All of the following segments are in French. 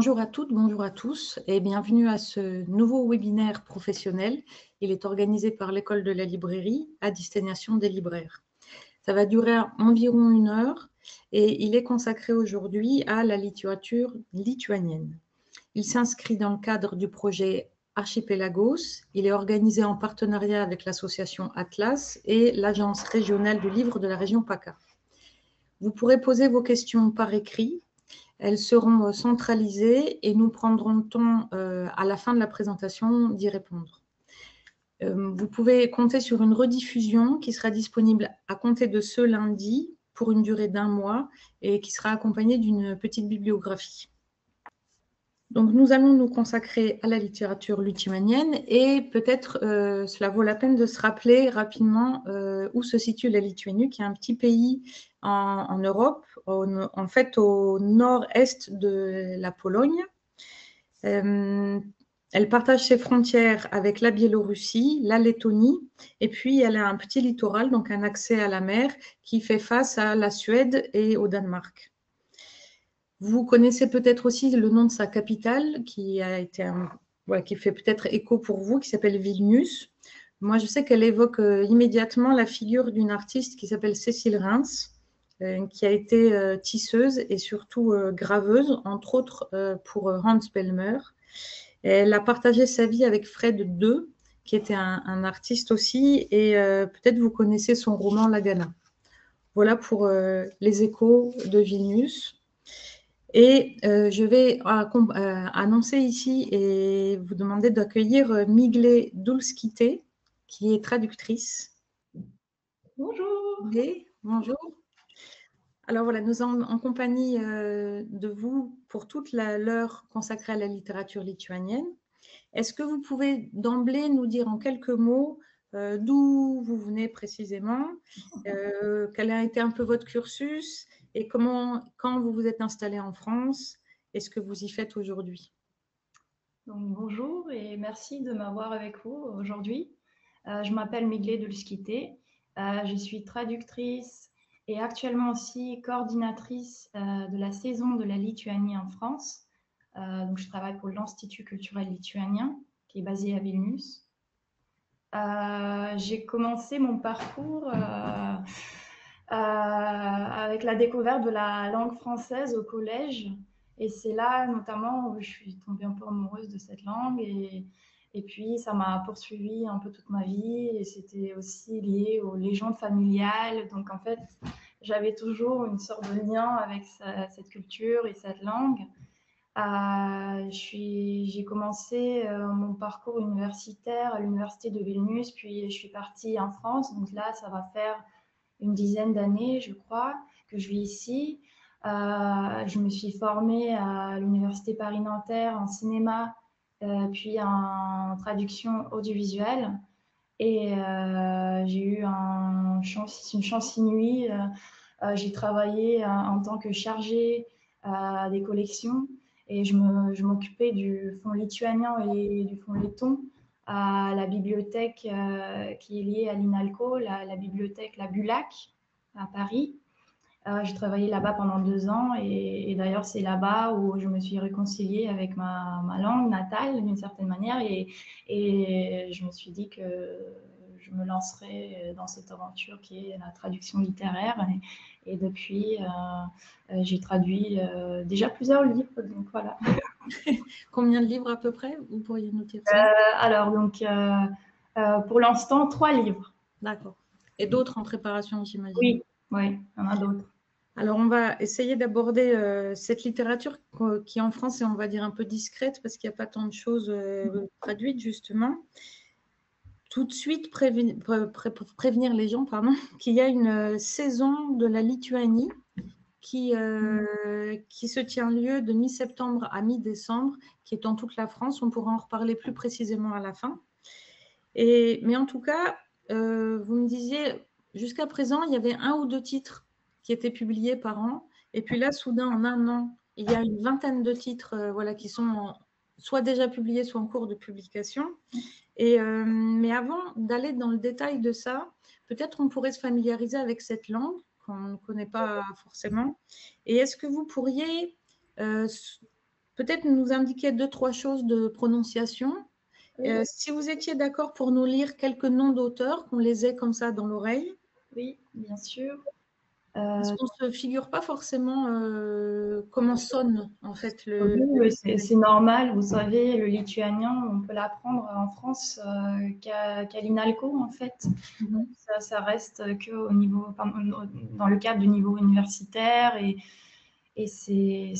Bonjour à toutes, bonjour à tous et bienvenue à ce nouveau webinaire professionnel. Il est organisé par l'École de la librairie à destination des libraires. Ça va durer environ 1 heure et il est consacré aujourd'hui à la littérature lituanienne. Il s'inscrit dans le cadre du projet Archipelagos. Il est organisé en partenariat avec l'association Atlas et l'agence régionale du livre de la région PACA. Vous pourrez poser vos questions par écrit. Elles seront centralisées et nous prendrons le temps à la fin de la présentation d'y répondre. Vous pouvez compter sur une rediffusion qui sera disponible à compter de ce lundi pour une durée d'1 mois et qui sera accompagnée d'une petite bibliographie. Donc, nous allons nous consacrer à la littérature lituanienne et peut-être cela vaut la peine de se rappeler rapidement où se situe la Lituanie, qui est un petit pays en Europe, en fait au nord-est de la Pologne. Elle partage ses frontières avec la Biélorussie, la Lettonie, et puis elle a un petit littoral, donc un accès à la mer, qui fait face à la Suède et au Danemark. Vous connaissez peut-être aussi le nom de sa capitale, qui fait peut-être écho pour vous, qui s'appelle Vilnius. Moi, je sais qu'elle évoque immédiatement la figure d'une artiste qui s'appelle Cécile Reims, qui a été tisseuse et surtout graveuse, entre autres pour Hans Bellmer. Elle a partagé sa vie avec Fred II, qui était un artiste aussi, et peut-être vous connaissez son roman Lagana. Voilà pour les échos de Vilnius. Et je vais annoncer ici et vous demander d'accueillir Miglė Dulskytė, qui est traductrice. Bonjour. Bonjour. Alors voilà, nous sommes en compagnie de vous pour toute l'heure consacrée à la littérature lituanienne. Est-ce que vous pouvez d'emblée nous dire en quelques mots d'où vous venez précisément, quel a été un peu votre cursus et quand vous vous êtes installé en France et ce que vous y faites aujourd'hui? Donc, bonjour et merci de m'avoir avec vous aujourd'hui. Je m'appelle Miglė Dulskytė. Je suis traductrice et actuellement aussi coordinatrice de la saison de la Lituanie en France. Donc, je travaille pour l'Institut culturel lituanien qui est basé à Vilnius. J'ai commencé mon parcours avec la découverte de la langue française au collège. Et c'est là notamment où je suis tombée un peu amoureuse de cette langue. Et puis, ça m'a poursuivie un peu toute ma vie. Et c'était aussi lié aux légendes familiales. Donc, en fait, j'avais toujours une sorte de lien avec cette culture et cette langue. J'ai commencé mon parcours universitaire à l'université de Vilnius, puis je suis partie en France. Donc là, ça va faire une dizaine d'années, je crois, que je vis ici. Je me suis formée à l'université Paris-Nanterre en cinéma, puis en traduction audiovisuelle. Et j'ai eu une chance inouïe. J'ai travaillé en tant que chargée des collections et je m'occupais du fonds lituanien et du fonds letton à la bibliothèque qui est liée à l'INALCO, la bibliothèque La Bulac à Paris. J'ai travaillé là-bas pendant 2 ans et d'ailleurs c'est là-bas où je me suis réconciliée avec ma langue natale d'une certaine manière et je me suis dit que je me lancerai dans cette aventure qui est la traduction littéraire et depuis j'ai traduit déjà plusieurs livres, donc voilà. Combien de livres à peu près? Vous pourriez nous dire ça? Alors donc pour l'instant 3 livres. D'accord. Et d'autres en préparation, j'imagine? Oui, il y en a d'autres. Alors, on va essayer d'aborder cette littérature qui, en France, est, on va dire, un peu discrète parce qu'il n'y a pas tant de choses traduites, justement. Tout de suite, prévenir les gens qu'il y a une saison de la Lituanie qui se tient lieu de mi-septembre à mi-décembre, qui est dans toute la France. On pourra en reparler plus précisément à la fin. Mais en tout cas, vous me disiez, jusqu'à présent, il y avait 1 ou 2 titres qui étaient publiés par an. Et puis là, soudain, en 1 an, il y a une vingtaine de titres qui sont soit déjà publiés, soit en cours de publication. Mais avant d'aller dans le détail de ça, peut-être on pourrait se familiariser avec cette langue qu'on ne connaît pas forcément. Et est-ce que vous pourriez peut-être nous indiquer 2-3 choses de prononciation. Oui, Si vous étiez d'accord pour nous lire quelques noms d'auteurs, qu'on les ait comme ça dans l'oreille. oui, bien sûr. Parce qu'on ne se figure pas forcément comment sonne en fait Oui, c'est normal. Vous savez, le lituanien, on peut l'apprendre en France qu'à l'INALCO, en fait. Ça reste que au niveau, dans le cadre du niveau universitaire et c'est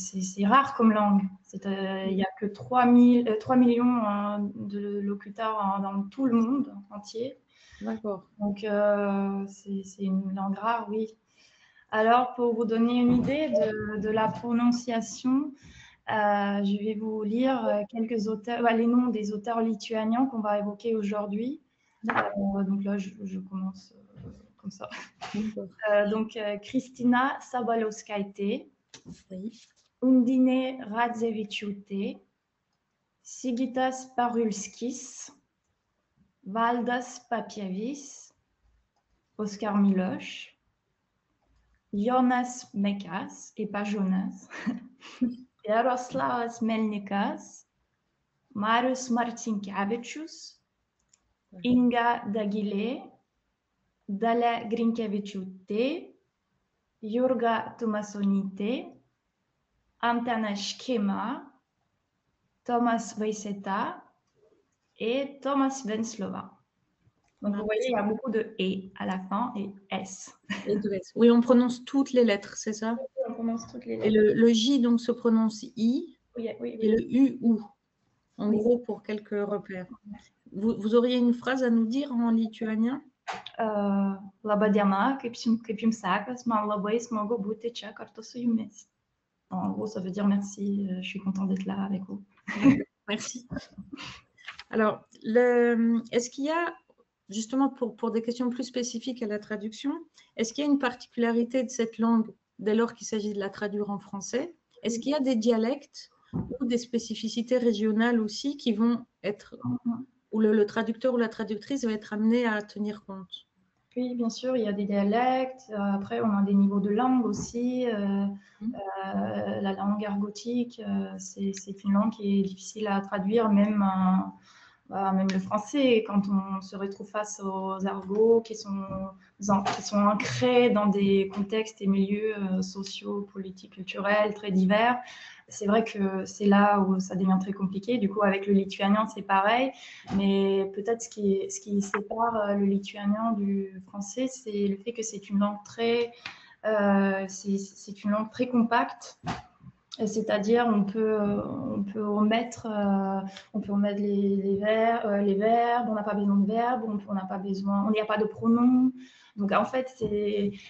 rare comme langue. Il n'y a que 3 millions de locuteurs dans tout le monde entier. D'accord. Donc, c'est une langue rare, oui. Alors, pour vous donner une idée de la prononciation, je vais vous lire quelques auteurs, les noms des auteurs lituaniens qu'on va évoquer aujourd'hui. Donc là, je commence comme ça. Donc, Kristina Sabaliauskaitė, Oui. Undinė Radzevičiūtė, Sigitas Parulskis, Valdas Papievis, Oskar Miloš, Jonas Mekas, et pas Jonas, Jaroslavas Melnikas, Marius Marcinkevičius, Inga Dagilė, Dalia Grinkevičiūtė, Jurga Tumasonytė, Antanas Škėma, Thomas Vaiseta et Thomas Venslova. Donc, vous voyez, il y a beaucoup de « et » à la fin et « s ». Et de S. Oui, on prononce toutes les lettres, c'est ça? Oui, on prononce toutes les lettres. Et le J donc se prononce I, oui, oui, et le U, OU. En gros, pour quelques repères. Vous auriez une phrase à nous dire en lituanien? Laba diena, kaip jums sekas, man labai smagu būti čia kartu su jumis. En gros, ça veut dire merci, je suis contente d'être là avec vous. Merci. Alors, est-ce qu'il y a, justement pour des questions plus spécifiques à la traduction, est-ce qu'il y a une particularité de cette langue dès lors qu'il s'agit de la traduire en français? Est-ce qu'il y a des dialectes ou des spécificités régionales aussi qui vont être, où le traducteur ou la traductrice va être amené à tenir compte? Oui, bien sûr, il y a des dialectes. Après, on a des niveaux de langue aussi. La langue argotique, c'est une langue qui est difficile à traduire, même le français, quand on se retrouve face aux argots qui sont ancrés dans des contextes et milieux sociaux, politiques, culturels très divers. C'est vrai que c'est là où ça devient très compliqué. Du coup, avec le lituanien, c'est pareil. Mais peut-être ce qui sépare le lituanien du français, c'est le fait que c'est une langue c'est une langue très compacte. C'est-à-dire, on peut omettre les verbes, on n'a pas besoin de verbes, on n'y a pas de pronoms. Donc, en fait,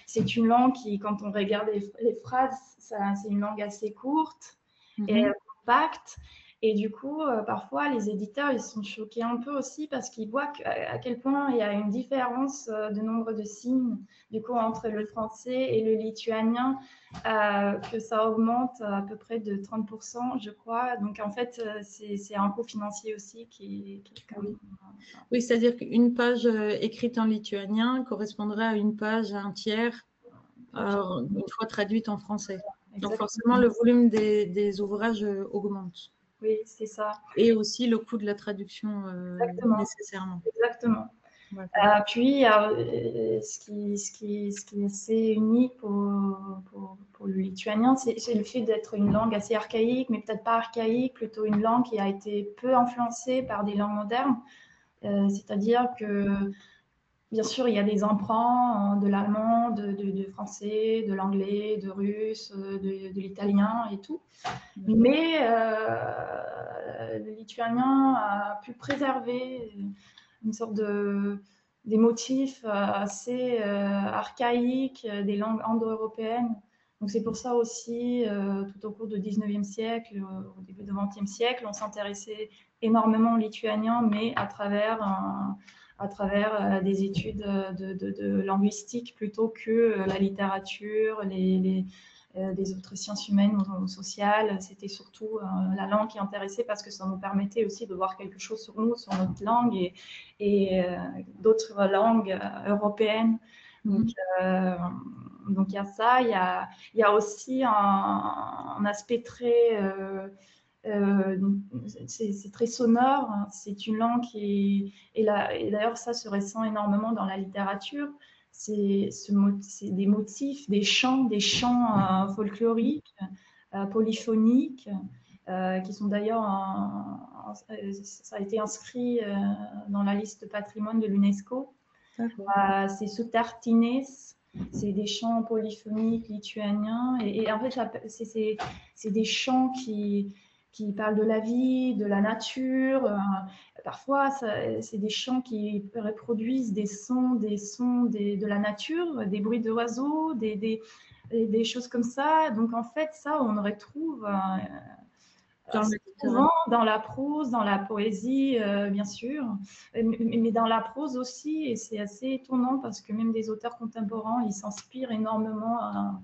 c'est une langue qui, quand on regarde les phrases, c'est une langue assez courte et compacte. Et du coup, parfois, les éditeurs, ils sont choqués un peu aussi parce qu'ils voient à quel point il y a une différence de nombre de signes, du coup, entre le français et le lituanien, que ça augmente à peu près de 30%, je crois. Donc, en fait, c'est un coût financier aussi qui est quand même... Oui, c'est-à-dire qu'une page écrite en lituanien correspondrait à une page, à un tiers, une fois traduite en français. Exactement. Donc, forcément, le volume des ouvrages augmente. Oui, c'est ça. Et aussi le coût de la traduction nécessairement. Exactement. Puis, ce qui est assez unique pour le lituanien, c'est le fait d'être une langue assez archaïque, mais peut-être pas archaïque, plutôt une langue qui a été peu influencée par des langues modernes. C'est-à-dire que, bien sûr, il y a des emprunts de l'allemand, de français, de l'anglais, de russe, de l'italien et tout. Mais le lituanien a pu préserver une sorte des motifs assez archaïques des langues indo-européennes. Donc c'est pour ça aussi, tout au cours du 19e siècle, au début du 20e siècle, on s'intéressait énormément au lituanien, mais à travers des études de linguistique plutôt que la littérature, des autres sciences humaines ou sociales. C'était surtout la langue qui intéressait parce que ça nous permettait aussi de voir quelque chose sur nous, sur notre langue et d'autres langues européennes. Donc, il y a ça. Il y a aussi un aspect très c'est très sonore. C'est une langue qui est, et d'ailleurs ça se ressent énormément dans la littérature. C'est des motifs, des chants folkloriques, polyphoniques, qui sont d'ailleurs, ça a été inscrit dans la liste patrimoine de l'UNESCO. C'est Sutartinės, c'est des chants polyphoniques lituaniens, et en fait, c'est des chants qui parlent de la vie, de la nature. Parfois, c'est des chants qui reproduisent des sons de la nature, des bruits d'oiseaux, des choses comme ça. Donc, en fait, ça, on retrouve souvent dans la prose, dans la poésie, bien sûr, mais dans la prose aussi. Et c'est assez étonnant parce que même des auteurs contemporains, ils s'inspirent énormément à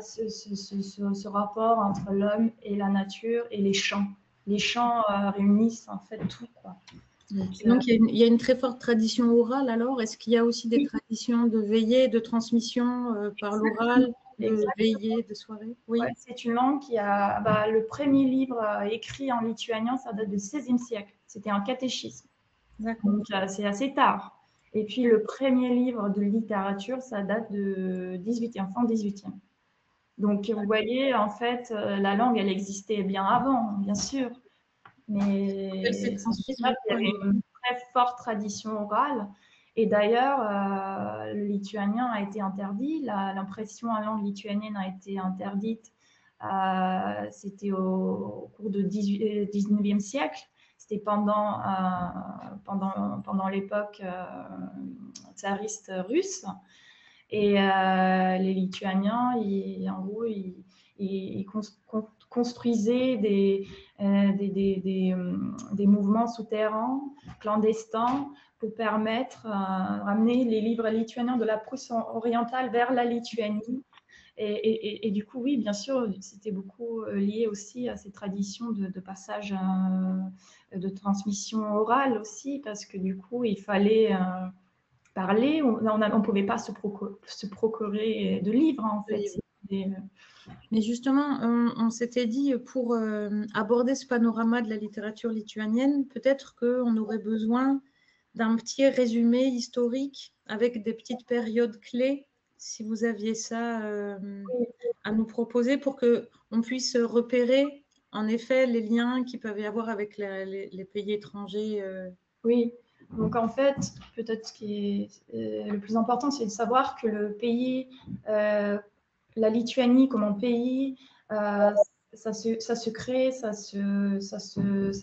ce rapport entre l'homme et la nature et les chants. Les chants réunissent en fait tout, quoi. Donc il y a une très forte tradition orale alors. Est-ce qu'il y a aussi des traditions de veillée, de transmission par l'oral, de veillée, de soirée? Oui. Ouais, c'est une langue qui a le premier livre écrit en lituanien, ça date du XVIe siècle. C'était un catéchisme. Donc c'est assez tard. Et puis le premier livre de littérature, ça date de 18e, fin 18e. Donc vous voyez, en fait, la langue, elle existait bien avant, bien sûr. Mais il y avait une très forte tradition orale. Et d'ailleurs, le lituanien a été interdit. L'impression en langue lituanienne a été interdite. C'était au cours du 19e siècle. C'était pendant l'époque tsariste russe. Et les Lituaniens, en gros, ils construisaient des mouvements souterrains, clandestins, pour permettre de ramener les livres lituaniens de la Prusse orientale vers la Lituanie. Et du coup, oui, bien sûr, c'était beaucoup lié aussi à ces traditions de passage de transmission orale aussi, parce que du coup, il fallait parler, on ne pouvait pas se procurer de livres, en fait. Mais justement, on s'était dit, pour aborder ce panorama de la littérature lituanienne, peut-être qu'on aurait besoin d'un petit résumé historique avec des petites périodes clés, si vous aviez ça à nous proposer, pour qu'on puisse repérer, en effet, les liens qu'il peuvent y avoir avec les pays étrangers. Oui, donc en fait, peut-être ce qui est le plus important, c'est de savoir que le pays, la Lituanie comme un pays, ça se crée, ça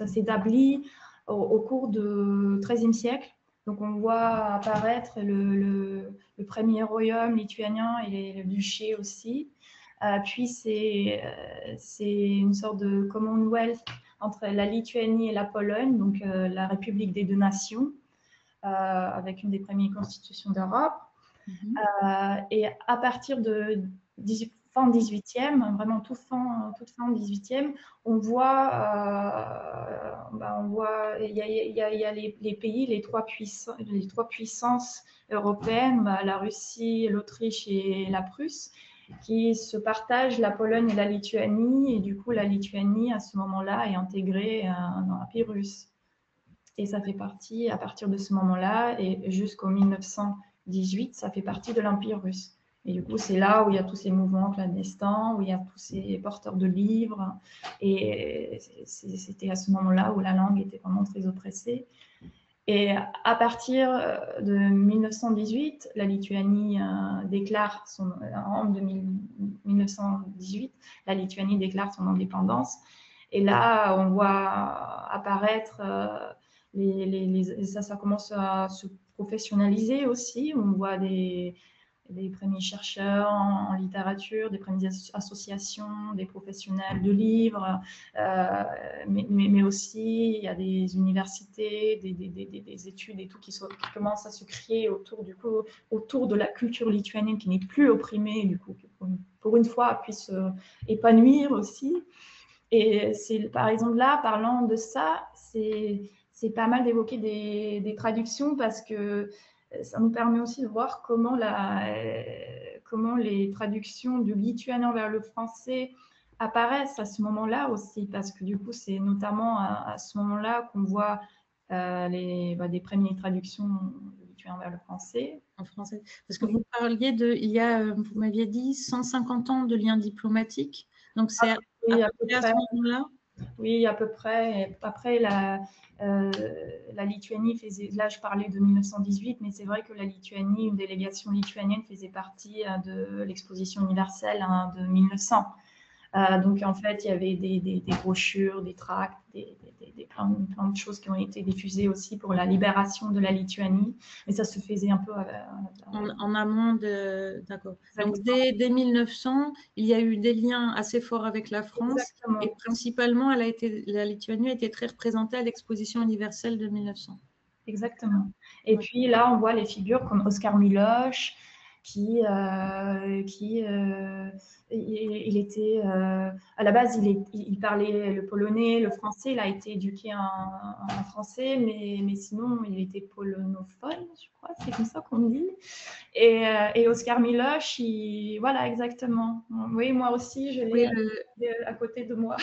s'établit au cours du XIIIe siècle. Donc on voit apparaître le premier royaume lituanien et le duché aussi. Puis c'est une sorte de Commonwealth entre la Lituanie et la Pologne, donc la République des deux nations, avec une des premières constitutions d'Europe. Et à partir de fin 18e, vraiment toute fin 18e, on voit il y a les pays, les trois puissances européennes, la Russie, l'Autriche et la Prusse, qui se partagent la Pologne et la Lituanie, et du coup la Lituanie à ce moment-là est intégrée dans l'Empire russe. Et ça fait partie, à partir de ce moment-là, et jusqu'en 1918, ça fait partie de l'Empire russe. Et du coup, c'est là où il y a tous ces mouvements clandestins, où il y a tous ces porteurs de livres. Et c'était à ce moment-là où la langue était vraiment très oppressée. Et à partir de 1918, la Lituanie déclare en 1918, la Lituanie déclare son indépendance. Et là, on voit apparaître ça commence à se professionnaliser aussi. On voit des premiers chercheurs en littérature, des premières associations, des professionnels de livres, mais aussi il y a des universités, des études et tout qui commencent à se créer autour de la culture lituanienne qui n'est plus opprimée, du coup, qui pour une fois puisse épanouir aussi. Et c'est par exemple là, parlant de ça, c'est pas mal d'évoquer des traductions parce que ça nous permet aussi de voir comment les traductions du lituanien vers le français apparaissent à ce moment-là aussi, parce que du coup, c'est notamment à ce moment-là qu'on voit des premières traductions du lituanien vers le français. En français. Parce que vous parliez il y a, vous m'aviez dit, 150 ans de liens diplomatiques. Donc, c'est à Oui, peu près à ce moment-là? Oui, à peu près. Et après, la Lituanie faisait, là je parlais de 1918, mais c'est vrai que la Lituanie, une délégation lituanienne faisait partie de l'exposition universelle de 1900. Donc en fait, il y avait des brochures, des tracts, plein de choses qui ont été diffusées aussi pour la libération de la Lituanie. Mais ça se faisait un peu en amont de... D'accord. Donc dès 1900, il y a eu des liens assez forts avec la France. Exactement. Et principalement, la Lituanie a été très représentée à l'exposition universelle de 1900. Exactement. Et puis là, on voit les figures comme Oskar Miloš, il était à la base, il parlait le polonais, le français. Il a été éduqué en français, mais sinon, il était polonophone, je crois. C'est comme ça qu'on dit. Et Oskar Miloš, voilà, exactement. Oui, moi aussi, je l'ai à côté de moi.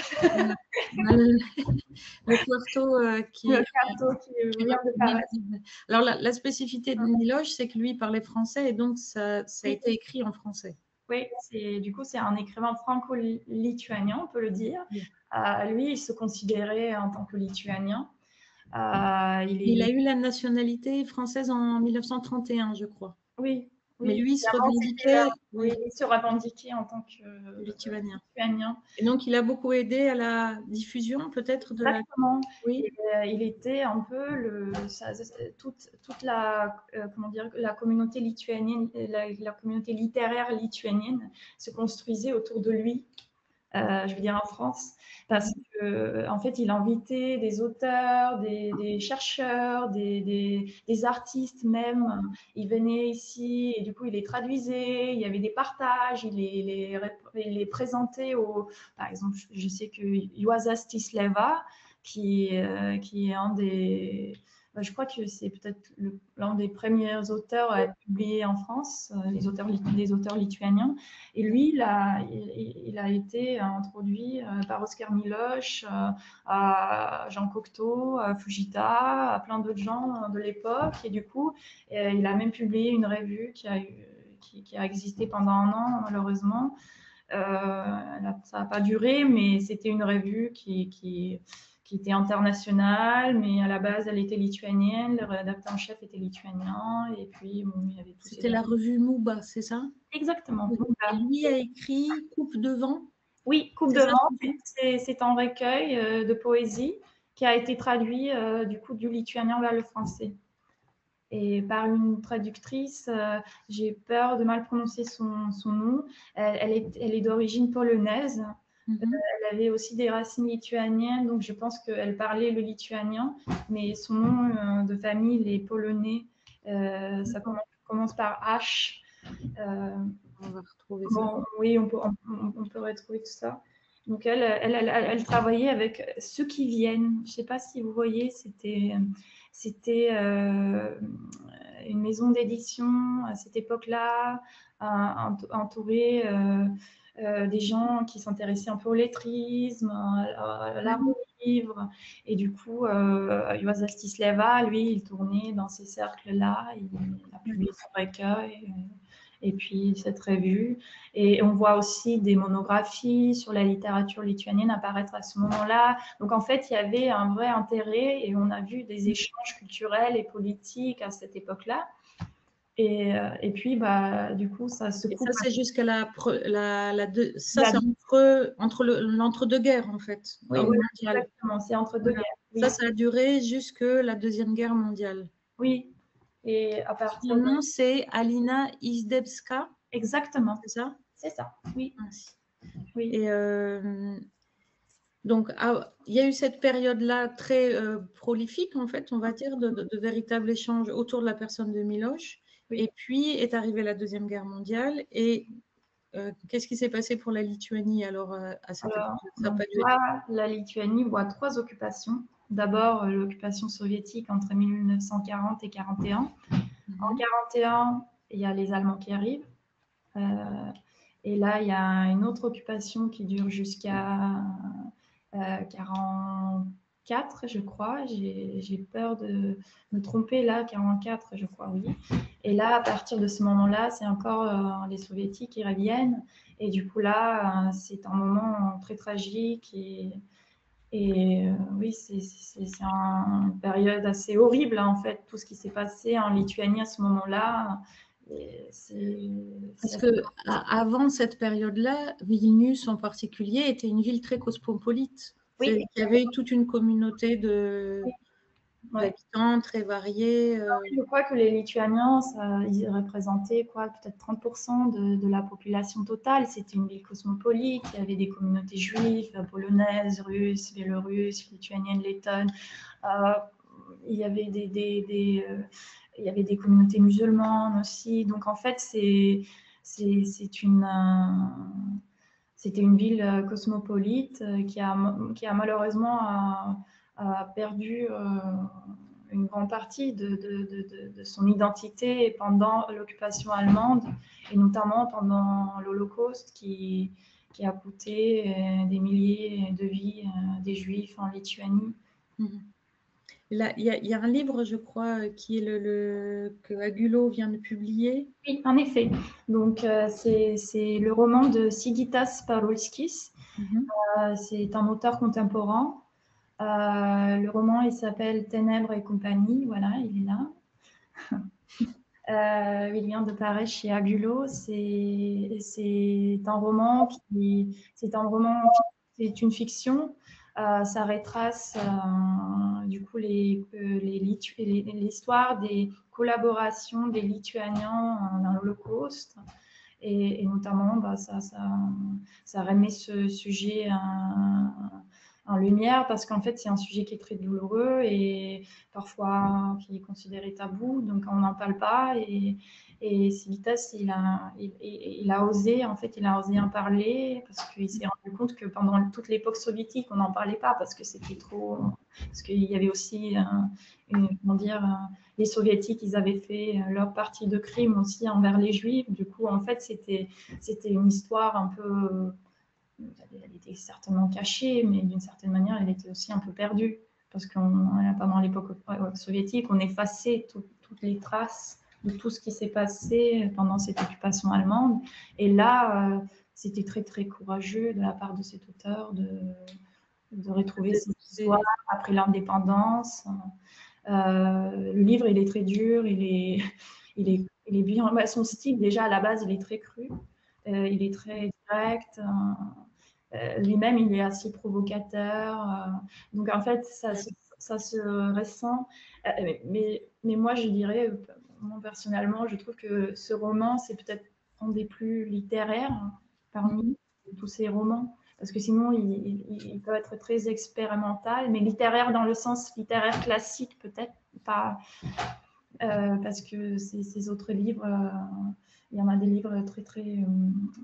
Le quarto qui vient de paraître. Alors, la spécificité de Miloš, c'est que lui parlait français et donc ça a été écrit en français. Oui, du coup, c'est un écrivain franco-lituanien, on peut le dire. Lui, il se considérait en tant que lituanien. Il a eu la nationalité française en 1931, je crois. Oui. Mais lui, il se revendiquait, il se revendiquait en tant que lituanien. Et donc, il a beaucoup aidé à la diffusion, peut-être, de Exactement. Oui. Il était un peu toute la comment dire, la communauté lituanienne, la communauté littéraire lituanienne se construisait autour de lui. Je veux dire en France, parce que en fait, il invitait des auteurs, des chercheurs, des artistes même. Ils venaient ici et du coup, il les traduisait. Il y avait des partages. Il les présentait par exemple, je sais que Juoza Stisleva, qui est un des je crois que c'est peut-être l'un des premiers auteurs à être publié en France, les auteurs lituaniens. Et lui, il a été introduit par Oskar Miloš, à Jean Cocteau, à Fujita, à plein d'autres gens de l'époque. Et du coup, il a même publié une revue qui a existé pendant un an, malheureusement. Ça n'a pas duré, mais c'était une revue qui était internationale, mais à la base, elle était lituanienne. Le rédacteur en chef était lituanien. Et puis, bon, il y avait tout. C'était la revue Mouba, c'est ça? Exactement. Et lui a écrit Coupe de vent? Oui, Coupe de vent, c'est un recueil de poésie qui a été traduit du coup du lituanien vers le français. Et par une traductrice, j'ai peur de mal prononcer son nom. Elle est d'origine polonaise. Elle avait aussi des racines lituaniennes, donc je pense qu'elle parlait le lituanien, mais son nom de famille, il est polonais. Ça commence par H. On va retrouver ça. Oui, on peut retrouver tout ça. Donc, elle travaillait avec ceux qui viennent. Je ne sais pas si vous voyez, c'était une maison d'édition à cette époque-là, entourée des gens qui s'intéressaient un peu au lettrisme, à l'art du livre. Et du coup, Juoza Stisleva, lui, il tournait dans ces cercles-là. Il a publié son recueil. Et puis cette revue. Et on voit aussi des monographies sur la littérature lituanienne apparaître à ce moment-là. Donc en fait, il y avait un vrai intérêt et on a vu des échanges culturels et politiques à cette époque-là. Et puis, du coup, ça se coupe. Et ça, c'est jusqu'à ça, c'est entre l'entre-deux-guerres, en fait. Oui, exactement, c'est entre deux guerres. Oui. Ça a duré jusque la Deuxième Guerre mondiale. Oui. Et à partir Son nom, c'est Alina Izdebska. Exactement. C'est ça? C'est ça, oui. Oui. Et donc, il y a eu cette période-là très prolifique, en fait, on va dire, de véritables échanges autour de la personne de Miloš. Oui. Et puis est arrivée la Deuxième Guerre mondiale. Et qu'est-ce qui s'est passé pour la Lituanie alors à cette époque? La Lituanie voit 3 occupations. D'abord, l'occupation soviétique entre 1940 et 1941. En 1941, il y a les Allemands qui arrivent. Et là, il y a une autre occupation qui dure jusqu'à 44, je crois. J'ai peur de me tromper là, 44, je crois, oui. Et là, à partir de ce moment-là, c'est encore les soviétiques qui reviennent. Et du coup, là, c'est un moment très tragique. Oui, c'est une période assez horrible, hein, en fait, tout ce qui s'est passé en Lituanie à ce moment-là. Parce que avant cette période-là, Vilnius en particulier était une ville très cosmopolite. Oui. Il y avait toute une communauté Ouais. d'habitants très variés. Je crois que les Lituaniens, ils représentaient quoi, peut-être 30% de la population totale. C'était une ville cosmopolite. Il y avait des communautés juives, polonaises, russes, biélorusses, lituaniennes, lettonnes. Il y avait il y avait des communautés musulmanes aussi. Donc en fait, c'était une ville cosmopolite qui a malheureusement perdu une grande partie de son identité pendant l'occupation allemande et notamment pendant l'Holocauste qui a coûté des milliers de vies des Juifs en Lituanie. Là, il y a un livre, je crois, qui est que Agulot vient de publier. Oui, en effet. Donc, c'est le roman de Sigitas Parulskis. C'est un auteur contemporain. Le roman, il s'appelle Ténèbres et compagnie. Voilà, il est là. Il vient de paraître chez Agulot. C'est un roman c'est une fiction. Ça retrace du coup l'histoire des collaborations des Lituaniens dans l'Holocauste. Et notamment, ça remet ce sujet en lumière parce qu'en fait, c'est un sujet qui est très douloureux et parfois qui est considéré tabou, donc on n'en parle pas. Et Civitas, il a osé, en fait, il a osé en parler parce qu'il s'est rendu compte que pendant toute l'époque soviétique, on n'en parlait pas parce que c'était trop. Parce qu'il y avait aussi, comment dire, les soviétiques, ils avaient fait leur partie de crime aussi envers les juifs. Du coup, en fait, c'était une histoire un peu. Elle était certainement cachée, mais d'une certaine manière, elle était aussi un peu perdue. Parce que pendant l'époque soviétique, on effaçait toutes les traces de tout ce qui s'est passé pendant cette occupation allemande. Et là, c'était très, très courageux de la part de cet auteur de retrouver cette histoire après l'indépendance. Le livre, il est très dur, il est bien. Son style, déjà, à la base, il est très cru. Il est très direct. Lui-même, il est assez provocateur. Donc, en fait, ça se ressent. Mais moi, je dirais, moi, personnellement, je trouve que ce roman, c'est peut-être un des plus littéraires parmi tous ces romans. Parce que sinon, il peut être très expérimental, mais littéraire dans le sens littéraire classique, peut-être pas. Parce que ces autres livres, il y en a des livres très, très,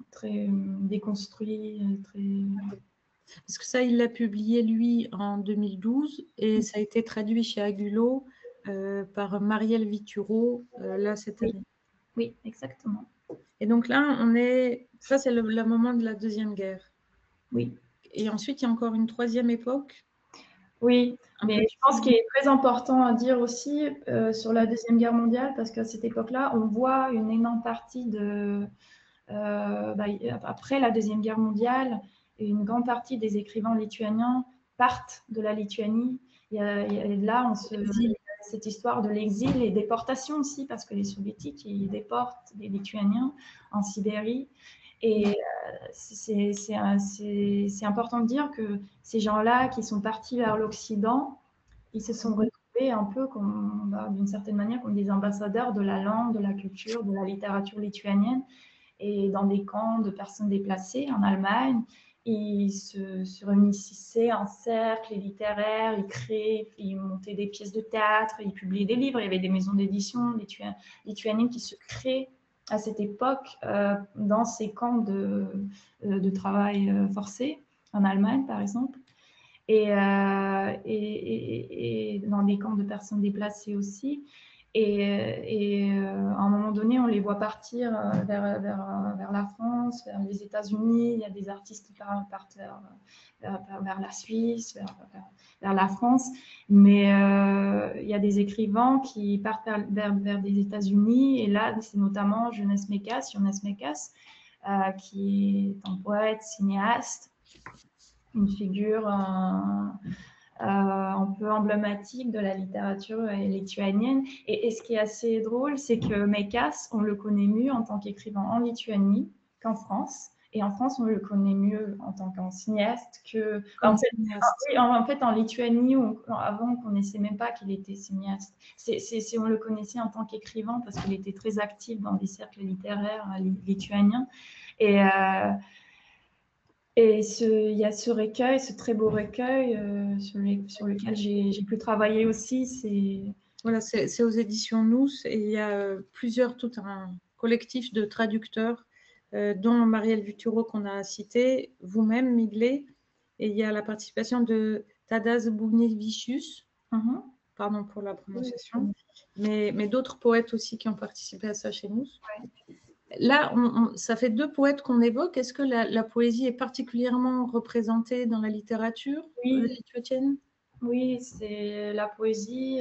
très déconstruits. Parce que ça, il l'a publié, lui, en 2012, et ça a été traduit chez Agulot par Marielle Vituro, là, cette année. Oui, exactement. Et donc là, ça, c'est le moment de la Deuxième Guerre. Oui. Et ensuite, il y a encore une troisième époque. Oui, mais je pense qu'il est très important à dire aussi sur la Deuxième Guerre mondiale, parce qu'à cette époque-là, on voit une énorme partie après la Deuxième Guerre mondiale, une grande partie des écrivains lituaniens partent de la Lituanie. Là, cette histoire de l'exil et déportation aussi, parce que les soviétiques, ils déportent les Lituaniens en Sibérie. Et c'est important de dire que ces gens-là qui sont partis vers l'Occident, ils se sont retrouvés un peu d'une certaine manière comme des ambassadeurs de la langue, de la culture, de la littérature lituanienne, et dans des camps de personnes déplacées en Allemagne. Ils se réunissaient en cercle littéraire, ils montaient des pièces de théâtre, ils publiaient des livres, il y avait des maisons d'édition lituaniennes qui se créaient à cette époque dans ces camps de travail forcé en Allemagne, par exemple, et dans des camps de personnes déplacées aussi. À un moment donné, on les voit partir vers la France, vers les États-Unis. Il y a des artistes qui partent vers la Suisse, vers la France. Mais il y a des écrivains qui partent vers des États-Unis. Et là, c'est notamment Jonas Mekas, qui est un poète, cinéaste, une figure un peu emblématique de la littérature lituanienne. Et ce qui est assez drôle, c'est que Mekas, on le connaît mieux en tant qu'écrivain en Lituanie qu'en France. Et en France, on le connaît mieux en tant qu'un cinéaste que... En fait, en Lituanie, avant, on ne connaissait même pas qu'il était cinéaste. On le connaissait en tant qu'écrivain parce qu'il était très actif dans des cercles littéraires lituaniens. Et il y a ce recueil, ce très beau recueil sur lequel j'ai pu travailler aussi. Voilà, c'est aux éditions Nous et il y a tout un collectif de traducteurs, dont Marielle Vuturo qu'on a cité, vous-même, Miglé, et il y a la participation de Tadas Bounevicius, pardon pour la prononciation, mais d'autres poètes aussi qui ont participé à ça chez nous. Ouais. Là, ça fait 2 poètes qu'on évoque. Est-ce que la poésie est particulièrement représentée dans la littérature lituanienne ? Oui, c'est la poésie,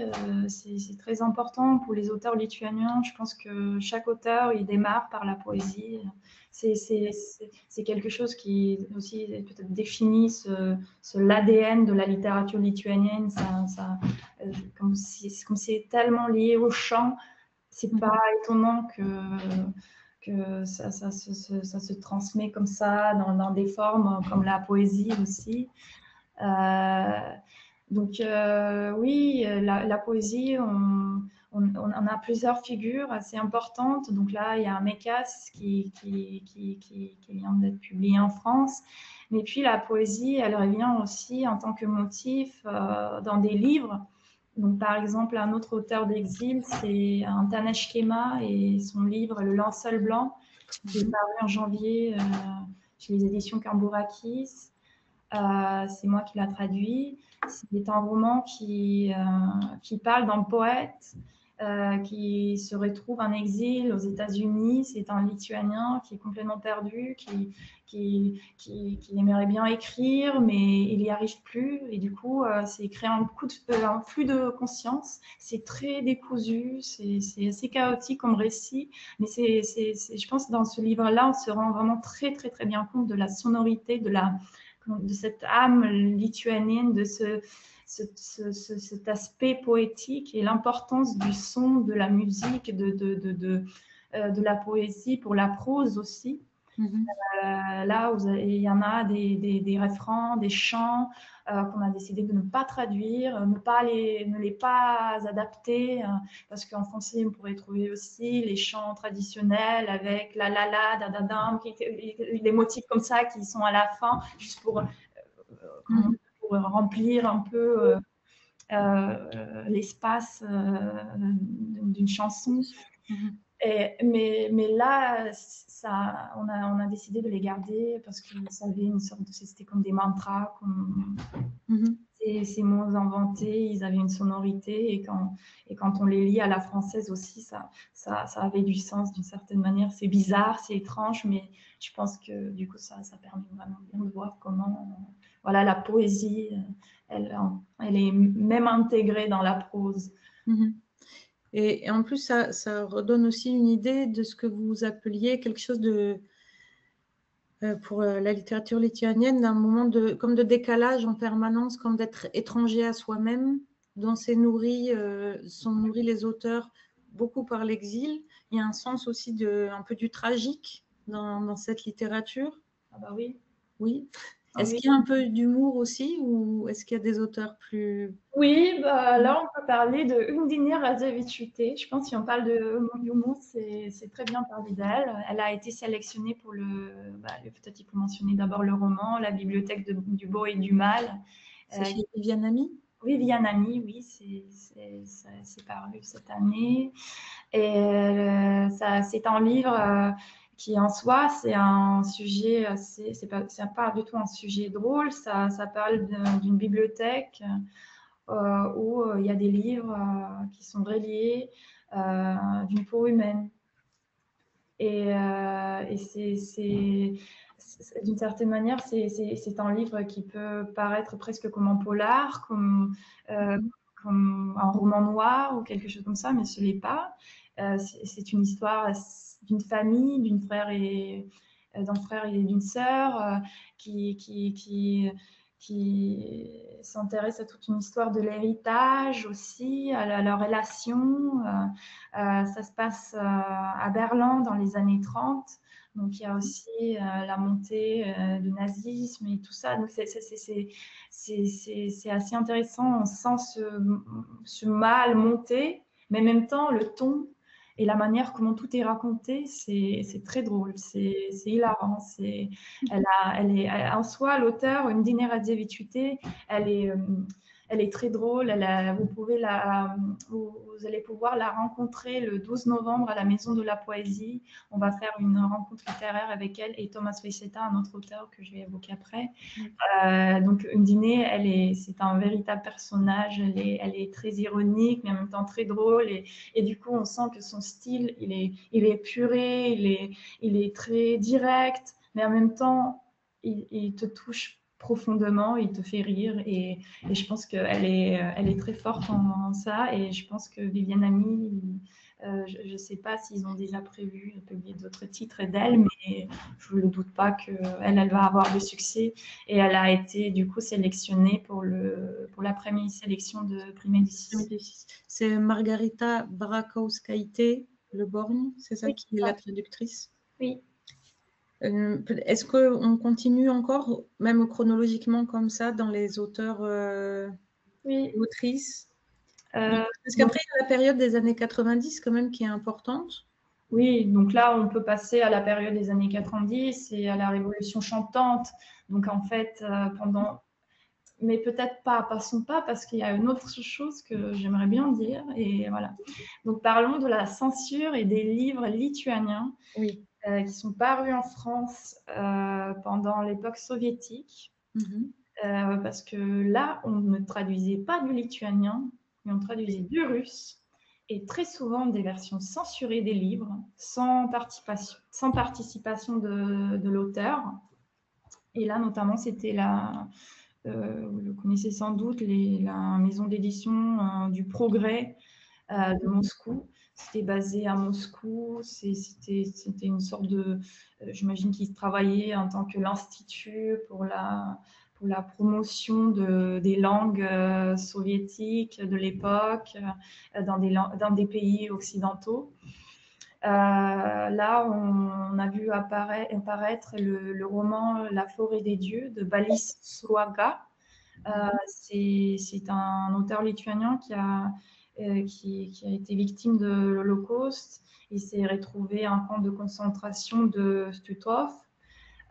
c'est très important pour les auteurs lituaniens. Je pense que chaque auteur, il démarre par la poésie. C'est quelque chose qui aussi peut-être définit l'ADN de la littérature lituanienne. Comme c'est tellement lié au chant, c'est pas étonnant que ça se transmet comme ça dans des formes comme la poésie aussi. Donc oui, la poésie, on a plusieurs figures assez importantes. Donc là, il y a un Mekas qui vient d'être publié en France. Mais puis la poésie, elle revient aussi en tant que motif dans des livres. Donc par exemple, un autre auteur d'exil, c'est Tanesh Kema et son livre Le linceul blanc, qui est paru en janvier chez les éditions Cambourakis. C'est moi qui l'a traduit. C'est un roman qui parle d'un poète qui se retrouve en exil aux États-Unis. C'est un Lituanien qui est complètement perdu, qui aimerait bien écrire, mais il n'y arrive plus. Et du coup, c'est créé un flux de conscience. C'est très décousu, c'est assez chaotique comme récit. Mais je pense que dans ce livre-là, on se rend vraiment très, très, très bien compte de la sonorité, de cette âme lituanienne, de cet aspect poétique et l'importance du son, de la musique, de la poésie pour la prose aussi. Là, il y en a des refrains, des chants qu'on a décidé de ne pas traduire, ne les pas adapter, parce qu'en français, on pourrait trouver aussi les chants traditionnels avec la da da dam, des motifs comme ça qui sont à la fin, juste pour remplir un peu l'espace d'une chanson. Mais là, on a décidé de les garder parce que c'était comme des mantras, ces mots inventés, ils avaient une sonorité et quand on les lit à la française aussi, ça avait du sens d'une certaine manière. C'est bizarre, c'est étrange, mais je pense que du coup, ça permet vraiment bien de voir comment la poésie, elle est même intégrée dans la prose. Et en plus, ça redonne aussi une idée de ce que vous appeliez quelque chose pour la littérature lituanienne, d'un moment comme de décalage en permanence, comme d'être étranger à soi-même, dont sont nourris les auteurs beaucoup par l'exil. Il y a un sens aussi un peu du tragique dans cette littérature. Ah bah oui. Oui. Est-ce qu'il y a un peu d'humour aussi ou est-ce qu'il y a des auteurs plus... Oui, là, on peut parler de Undine Radzevičiūtė. Je pense que si on parle d'humour, c'est très bien parler d'elle. Elle a été sélectionnée pour peut-être il faut mentionner d'abord le roman, La bibliothèque du beau et du mal. C'est chez Viviane Ami ? Oui, Viviane Ami, oui, c'est paru cette année. Et c'est un livre qui en soi, c'est un sujet c'est pas du tout un sujet drôle. Ça parle d'une bibliothèque où il y a des livres qui sont reliés d'une peau humaine. Et d'une certaine manière, c'est un livre qui peut paraître presque comme un polar, comme un roman noir ou quelque chose comme ça, mais ce n'est pas. C'est une histoire d'une famille, d'un frère et d'une sœur qui s'intéresse à toute une histoire de l'héritage aussi, à leur relation. Ça se passe à Berlin dans les années 30. Donc, il y a aussi la montée du nazisme et tout ça. Donc, c'est assez intéressant. On sent ce mal monter, mais en même temps, le ton et la manière comment tout est raconté, c'est très drôle, c'est hilarant. En soi, l'auteur, Undine Radzevičiūtė, elle est très drôle. Vous allez pouvoir la rencontrer le 12 novembre à la Maison de la Poésie. On va faire une rencontre littéraire avec elle et Thomas Weiseta, un autre auteur que je vais évoquer après. Donc Undine, c'est un véritable personnage. Elle est très ironique, mais en même temps très drôle. Et du coup, on sent que son style, il est épuré, il est très direct, mais en même temps, il te touche profondément, il te fait rire et je pense qu'elle est très forte en ça et je pense que Viviane Ami, je ne sais pas s'ils ont déjà prévu de publier d'autres titres d'elle, mais je ne doute pas qu'elle va avoir du succès et elle a été du coup sélectionnée pour la première sélection de Prix Médicis. C'est Margarita Barakowskaite Le Borgne, c'est ça qui est la traductrice? Oui. Est-ce qu'on continue encore, même chronologiquement comme ça, dans les auteurs et autrices? Parce qu'après, il y a la période des années 90 quand même qui est importante. Oui, donc là, on peut passer à la période des années 90 et à la Révolution chantante. Donc en fait, mais peut-être pas, passons pas, parce qu'il y a une autre chose que j'aimerais bien dire. Et voilà. Donc parlons de la censure et des livres lituaniens. Oui. Qui sont parus en France pendant l'époque soviétique. Parce que là, on ne traduisait pas du lituanien, mais on traduisait du russe. Et très souvent, des versions censurées des livres, sans participation de l'auteur. Et là, notamment, c'était vous le connaissez sans doute, la maison d'édition du Progrès de Moscou. C'était basé à Moscou. C'était une sorte de... J'imagine qu'ils travaillaient en tant que l'institut pour la promotion des langues soviétiques de l'époque dans des pays occidentaux. Là, on a vu apparaître le roman La forêt des dieux de Balis Sruoga. C'est un auteur lituanien qui a été victime de l'Holocauste. Il s'est retrouvé en camp de concentration de Stutthof.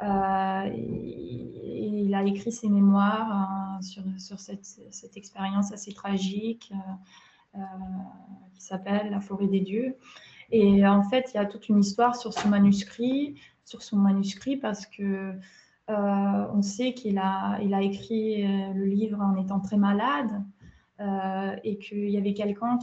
Il a écrit ses mémoires sur cette expérience assez tragique qui s'appelle La forêt des dieux. Et en fait, il y a toute une histoire sur son manuscrit parce que on sait qu'il a écrit le livre en étant très malade et qu'il y avait quelqu'un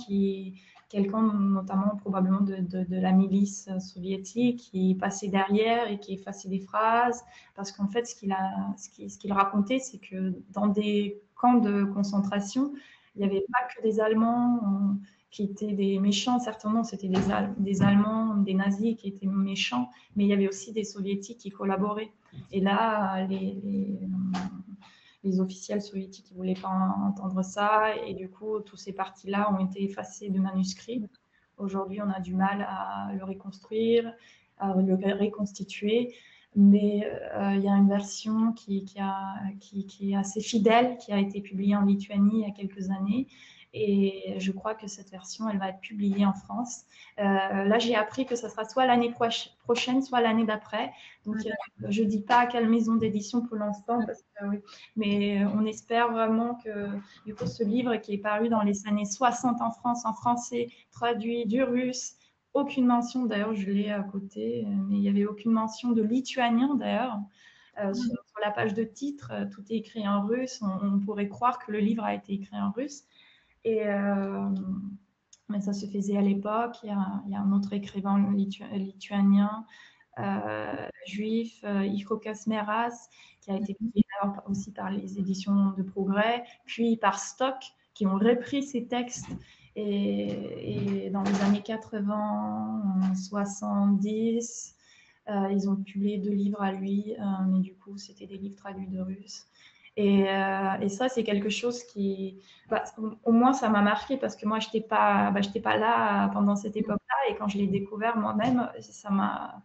notamment probablement de la milice soviétique qui passait derrière et qui effaçait des phrases parce qu'en fait ce qu'il racontait, c'est que dans des camps de concentration, il n'y avait pas que des Allemands qui étaient des méchants. Certainement, c'était des Allemands, des nazis qui étaient méchants, mais il y avait aussi des soviétiques qui collaboraient. Et là, les officiels soviétiques ne voulaient pas entendre ça, et du coup, tous ces parties-là ont été effacés de manuscrits. Aujourd'hui, on a du mal à le reconstruire, à le reconstituer, mais il y a une version qui est assez fidèle, qui a été publiée en Lituanie il y a quelques années, et je crois que cette version, elle va être publiée en France. Là, j'ai appris que ça sera soit l'année prochaine, soit l'année d'après. Donc, je ne dis pas à quelle maison d'édition pour l'instant, mais on espère vraiment que du coup, ce livre qui est paru dans les années 60 en France, en français, traduit du russe, aucune mention, d'ailleurs, je l'ai à côté, mais il n'y avait aucune mention de lituanien, d'ailleurs. Sur la page de titre, tout est écrit en russe. On pourrait croire que le livre a été écrit en russe. Et mais ça se faisait à l'époque. Il y a un autre écrivain lituanien, juif, Iko Kasmeras, qui a été publié aussi par les éditions de Progrès, puis par Stock, qui ont repris ces textes. Et dans les années 80, 70, ils ont publié 2 livres à lui, mais du coup, c'était des livres traduits de russe. Et ça, c'est quelque chose qui, au moins, ça m'a marqué parce que moi, je n'étais pas là pendant cette époque-là. Et quand je l'ai découvert moi-même, ça m'a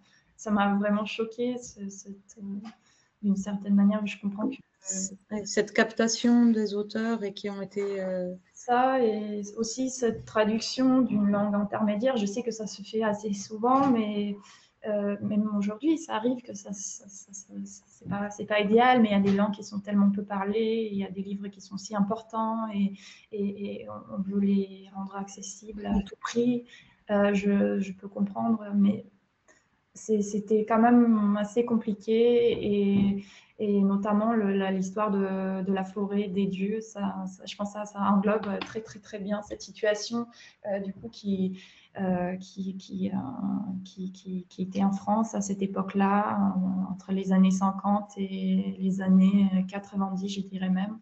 vraiment choquée. D'une certaine manière, je comprends que cette captation des auteurs et qui ont été... Ça, et aussi cette traduction d'une langue intermédiaire. Je sais que ça se fait assez souvent, mais même aujourd'hui, ça arrive que c'est pas idéal, mais il y a des langues qui sont tellement peu parlées, il y a des livres qui sont si importants et on veut les rendre accessibles à tout prix. Je peux comprendre, mais c'était quand même assez compliqué et notamment l'histoire de la forêt des dieux, je pense que ça englobe très très très bien cette situation du coup qui était en France à cette époque-là, entre les années 50 et les années 90, je dirais même.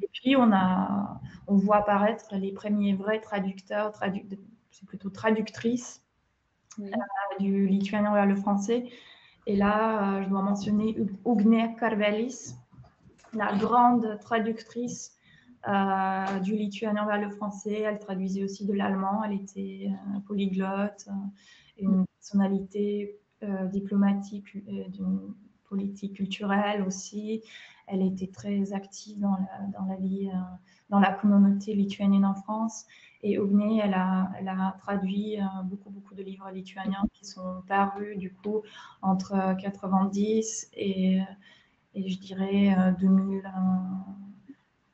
Et puis on voit apparaître les premiers vrais traducteurs, c'est plutôt traductrices, oui, du lituanien vers le français. Et là, je dois mentionner Ugnė Karvelis, la grande traductrice du lituanien vers le français. Elle traduisait aussi de l'allemand. Elle était polyglotte, une personnalité diplomatique, d'une politique culturelle aussi. Elle était très active dans la vie, dans la communauté lituanienne en France. Et Ugnė, elle a traduit beaucoup de livres lituaniens qui sont parus du coup entre 90 et je dirais 2000.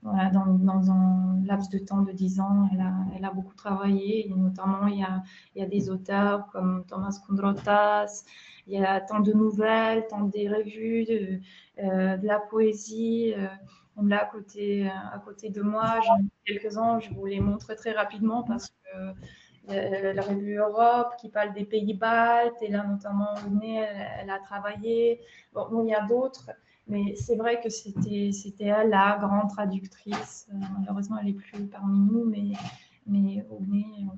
Voilà, dans un laps de temps de 10 ans, elle a beaucoup travaillé. Et notamment, il y a des auteurs comme Thomas Kundrotas, il y a tant de nouvelles, tant des revues, de la poésie. Là, à côté de moi, j'en ai quelques-uns, je vous les montre très rapidement parce que la revue Europe qui parle des pays baltes, et là notamment elle a travaillé. Bon, il y a d'autres, mais c'est vrai que c'était elle la grande traductrice. Malheureusement, elle n'est plus parmi nous, mais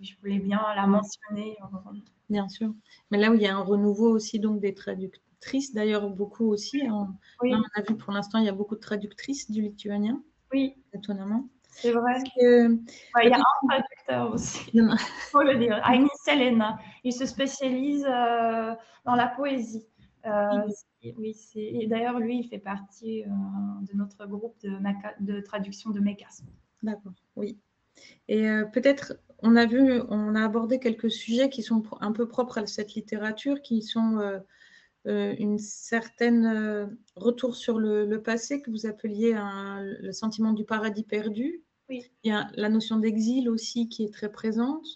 je voulais bien la mentionner. Bien sûr. Mais là où il y a un renouveau aussi donc des traductrices, d'ailleurs beaucoup aussi. Oui. Là, on a vu pour l'instant, il y a beaucoup de traductrices du lituanien. Oui. Étonnamment. C'est vrai. Il y a un traducteur aussi, il faut le dire. Aini Selena. Il se spécialise dans la poésie. Oui, et d'ailleurs, lui, il fait partie de notre groupe de traduction de MECAS. D'accord, oui. Et peut-être, on a abordé quelques sujets qui sont un peu propres à cette littérature, qui sont une certaine retour sur le passé que vous appeliez le sentiment du paradis perdu. Oui. Il y a la notion d'exil aussi qui est très présente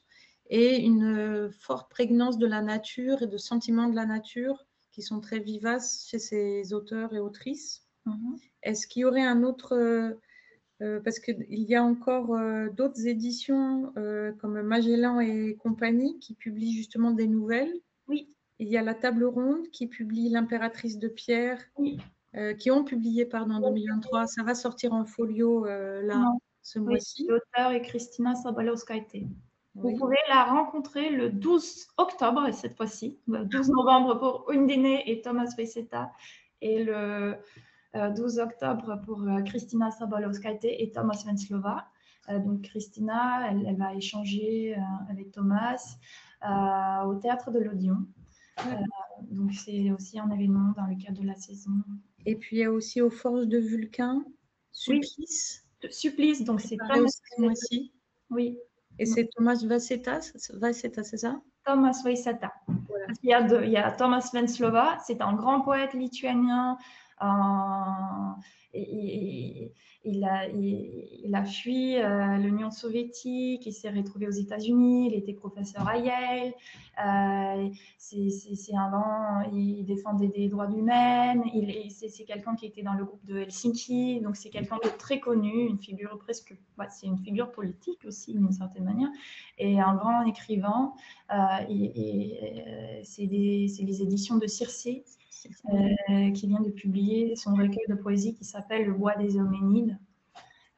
et une forte prégnance de la nature et de sentiments de la nature qui sont très vivaces chez ces auteurs et autrices. Est-ce qu'il y aurait un autre... parce qu'il y a encore d'autres éditions comme Magellan et compagnie qui publient justement des nouvelles. Oui. Il y a la Table Ronde qui publie L'Impératrice de Pierre, oui. Qui ont publié en 2023. Ça va sortir en folio là, ce mois-ci. L'auteur est Kristina Sabaliauskaite. Vous pouvez la rencontrer le 12 octobre, cette fois-ci, le 12 novembre pour Undine et Thomas Weisseta, et le 12 octobre pour Kristina Sabaliauskaite et Thomas Venslova. Donc Kristina, elle va échanger avec Thomas au Théâtre de l'Odéon. Donc c'est aussi un événement dans le cadre de la saison. Et puis il y a aussi aux Forges de Vulcain, Supplice. Oui, Supplice, donc c'est Thomas Weisseta. Oui. Et c'est Thomas Weisseta, c'est ça? Thomas Weisseta. Voilà. Il y a Thomas Venslova, c'est un grand poète lituanien Il a fui l'Union soviétique, il s'est retrouvé aux États-Unis, il était professeur à Yale. Il défendait des droits humains. C'est quelqu'un qui était dans le groupe de Helsinki, donc c'est quelqu'un de très connu, une figure presque, c'est une figure politique aussi d'une certaine manière, et un grand écrivain. C'est les éditions de Circé qui vient de publier son recueil de poésie qui s'appelle Le bois des Homénides.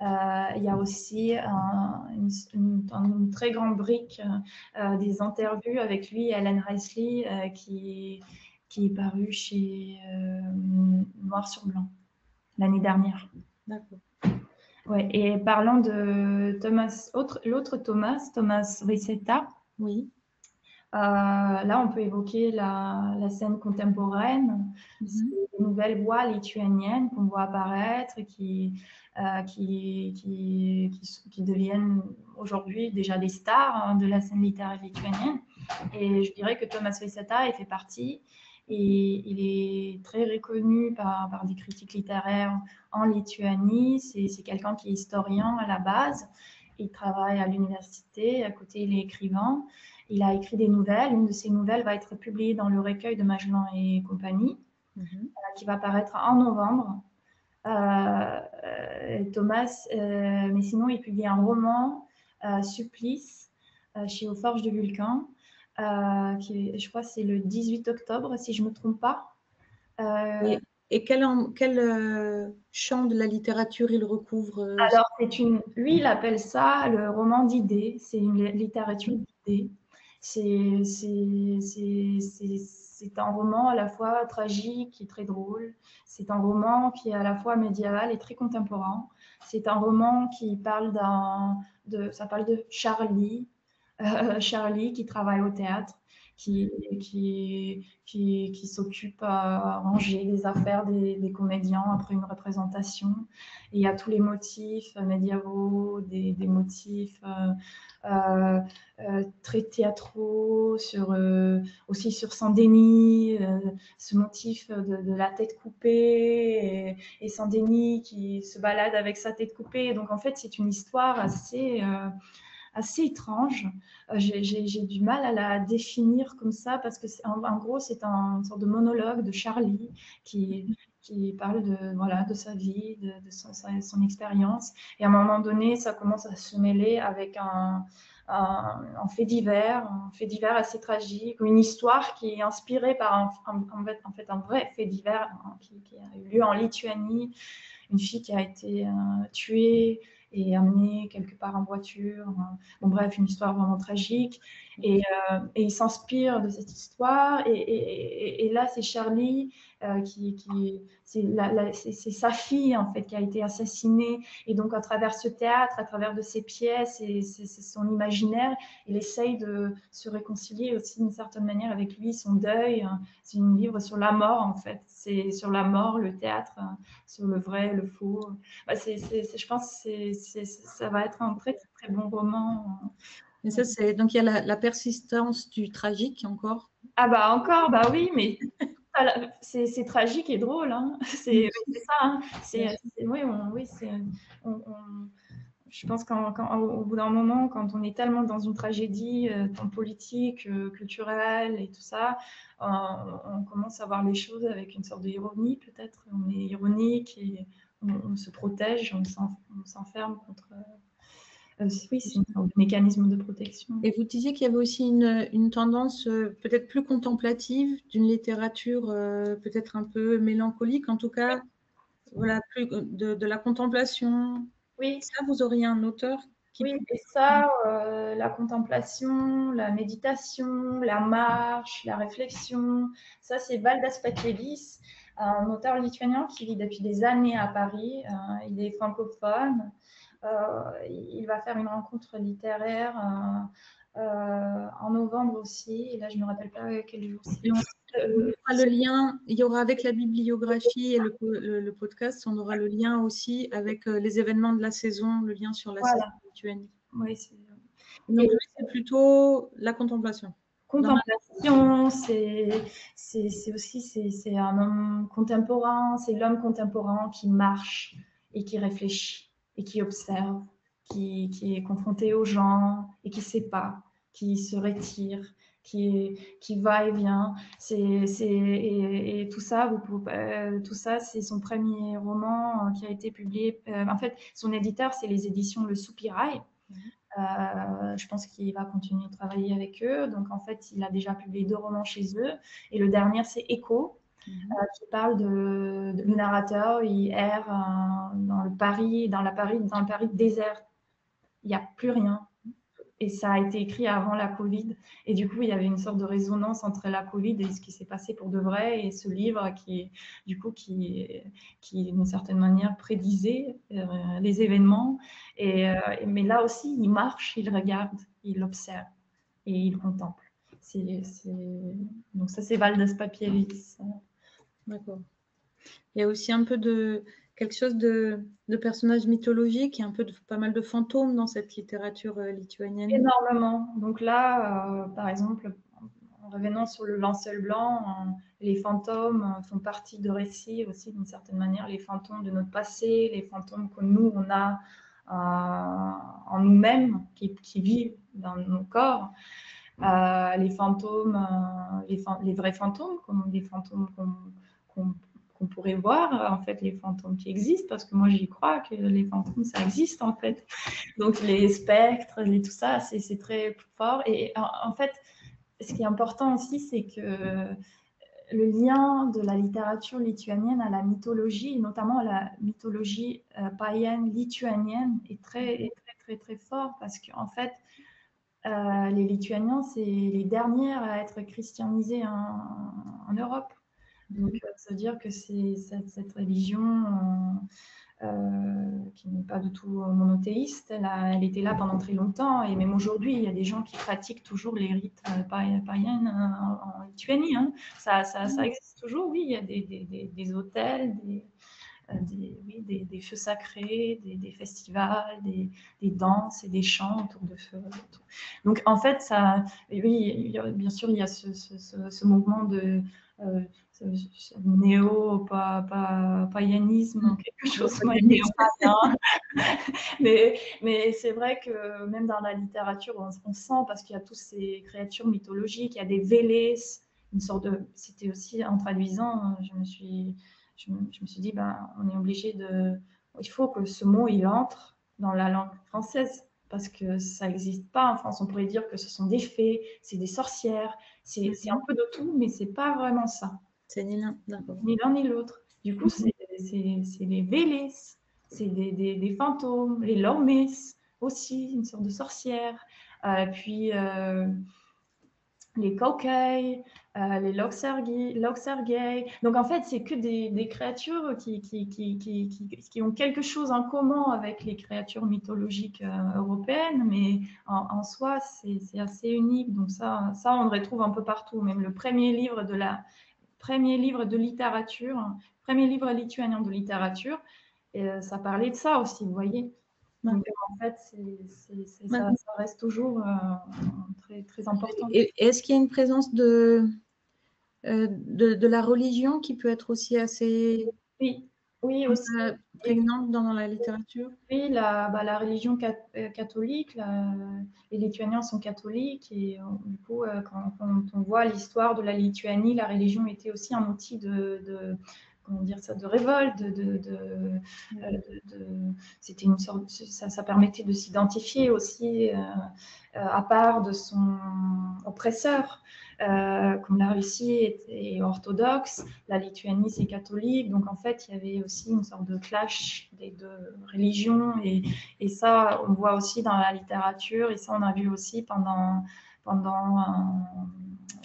Il y a aussi une très grande brique des interviews avec lui, Ellen Reisley, qui est parue chez Noir sur Blanc l'année dernière. D'accord. Ouais, et parlant de Thomas, l'autre Thomas Ricetta, oui. Là, on peut évoquer la scène contemporaine, les nouvelles voix lituaniennes qu'on voit apparaître, qui deviennent aujourd'hui déjà des stars de la scène littéraire lituanienne. Et je dirais que Thomas Vaiseta fait partie, et il est très reconnu par des critiques littéraires en Lituanie. C'est quelqu'un qui est historien à la base. Il travaille à l'université, à côté il est écrivain. Il a écrit des nouvelles. Une de ces nouvelles va être publiée dans le recueil de Magellan et compagnie, qui va paraître en novembre. Thomas, mais sinon, il publie un roman, Supplice, chez Aux Forges de Vulcain, qui, je crois, c'est le 18 octobre, si je ne me trompe pas. Et quel champ de la littérature il recouvre Alors, lui, il appelle ça le roman d'idées. C'est une littérature d'idées. C'est un roman à la fois tragique et très drôle. C'est un roman qui est à la fois médiéval et très contemporain. C'est un roman qui parle ça parle de Charlie, Charlie qui travaille au théâtre, qui s'occupe à ranger les affaires des comédiens après une représentation. Et il y a tous les motifs médiévaux, des motifs très théâtraux, aussi sur Saint-Denis, ce motif de la tête coupée, et Saint-Denis qui se balade avec sa tête coupée. Donc en fait, c'est une histoire assez étrange. J'ai du mal à la définir comme ça parce que en gros, c'est une sorte de monologue de Charlie qui parle de sa vie, de son expérience. Et à un moment donné, ça commence à se mêler avec un fait divers assez tragique, une histoire qui est inspirée par un vrai fait divers qui a eu lieu en Lituanie. Une fille qui a été tuée et amenée quelque part en voiture. Bon, bref, une histoire vraiment tragique. Et il s'inspire de cette histoire. Et là, c'est Charlie, c'est sa fille, en fait, qui a été assassinée. Et donc, à travers ce théâtre, à travers de ses pièces et son imaginaire, il essaye de se réconcilier aussi d'une certaine manière avec lui, son deuil. C'est un livre sur la mort, en fait. C'est sur la mort, le théâtre, sur le vrai, le faux. Je pense que ça va être un très, très, très bon roman. Et ça, donc il y a la persistance du tragique encore. Ah bah encore, bah oui, mais c'est tragique et drôle. Hein. C'est ça. Hein. Je pense qu'au bout d'un moment, quand on est tellement dans une tragédie politique, culturelle et tout ça, on commence à voir les choses avec une sorte d'ironie peut-être. On est ironique et on se protège, on s'enferme contre... oui, c'est une sorte de mécanisme de protection. Et vous disiez qu'il y avait aussi une tendance peut-être plus contemplative d'une littérature peut-être un peu mélancolique, en tout cas, voilà, plus de la contemplation. Oui. Ça, vous auriez un auteur qui... Oui, et ça, la contemplation, la méditation, la marche, la réflexion, ça c'est Valdas Pakelis, un auteur lituanien qui vit depuis des années à Paris. Il est francophone. Il va faire une rencontre littéraire en novembre aussi. Et là, je ne me rappelle pas quel jour c'est. Le lien, il y aura avec la bibliographie et le podcast, on aura le lien aussi avec les événements de la saison, le lien sur la saison lituanie. Oui, donc, c'est plutôt la contemplation. contemplation, c'est aussi c'est un homme contemporain, c'est l'homme contemporain qui marche et qui réfléchit et qui observe, qui est confronté aux gens et qui ne sait pas, qui se retire, qui va et vient. Et tout ça, tout ça, c'est son premier roman qui a été publié. En fait, son éditeur, c'est les éditions Le Soupirail. Je pense qu'il va continuer à travailler avec eux. Donc, en fait, il a déjà publié 2 romans chez eux. Et le dernier, c'est Écho, qui parle le narrateur. Il erre dans le Paris désert. Il n'y a plus rien. Et ça a été écrit avant la Covid. Et du coup, il y avait une sorte de résonance entre la Covid et ce qui s'est passé pour de vrai. Et ce livre qui d'une certaine manière, prédisait les événements. Mais là aussi, il marche, il regarde, il observe et il contemple. Donc ça, c'est Valdez Papievis. D'accord. Il y a aussi un peu quelque chose de personnages mythologiques et pas mal de fantômes dans cette littérature lituanienne. Énormément. Donc là, par exemple, en revenant sur le linceul blanc, les fantômes font partie de récits aussi d'une certaine manière, les fantômes de notre passé, les fantômes que nous, on a en nous-mêmes, qui vivent dans nos corps. Les fantômes, les vrais fantômes, comme des fantômes qu'on pourrait voir, en fait, les fantômes qui existent, parce que moi, j'y crois que les fantômes, ça existe, en fait. Donc, les spectres, tout ça, c'est très fort. Et en fait, ce qui est important aussi, c'est que le lien de la littérature lituanienne à la mythologie, et notamment à la mythologie païenne lituanienne, est très, très, très, très fort, parce qu'en fait, les Lituaniens, c'est les dernières à être christianisés en Europe. Donc, ça veut dire que c'est cette religion qui n'est pas du tout monothéiste, elle était là pendant très longtemps. Et même aujourd'hui, il y a des gens qui pratiquent toujours les rites païens en Lituanie. Hein. Ça existe toujours, oui. Il y a des hôtels, des feux sacrés, des festivals, des danses et des chants autour de feux. Donc en fait, oui, bien sûr, il y a ce mouvement de néo-païanisme, quelque chose de néo-païen. mais c'est vrai que même dans la littérature, on sent, parce qu'il y a toutes ces créatures mythologiques, il y a des vélés, une sorte de... C'était aussi, en traduisant, je me suis dit, on est obligé il faut que ce mot, il entre dans la langue française, parce que ça n'existe pas en France. On pourrait dire que ce sont des fées, c'est des sorcières, c'est un peu de tout, mais c'est pas vraiment ça. C'est ni l'un, d'accord. Ni l'un ni l'autre. Du coup, c'est les vélés, c'est des fantômes, les lormés aussi, une sorte de sorcière. Puis les Kaukai, les Loxergei. Donc en fait, c'est que des créatures qui ont quelque chose en commun avec les créatures mythologiques européennes, mais en soi, c'est assez unique. Donc ça, on le retrouve un peu partout. Même le premier livre de littérature, premier livre lituanien de littérature, ça parlait de ça aussi, vous voyez. Donc, en fait, ça reste toujours très, très important. Et est-ce qu'il y a une présence de la religion qui peut être aussi assez aussi prégnante dans la littérature? Oui, la religion catholique, les Lituaniens sont catholiques et du coup, quand on voit l'histoire de la Lituanie, la religion était aussi un outil comment dire ça, de révolte, c'était une sorte, ça permettait de s'identifier aussi à part de son oppresseur. Comme la Russie est orthodoxe, la Lituanie c'est catholique, donc en fait il y avait aussi une sorte de clash des deux religions et ça on voit aussi dans la littérature et ça on a vu aussi pendant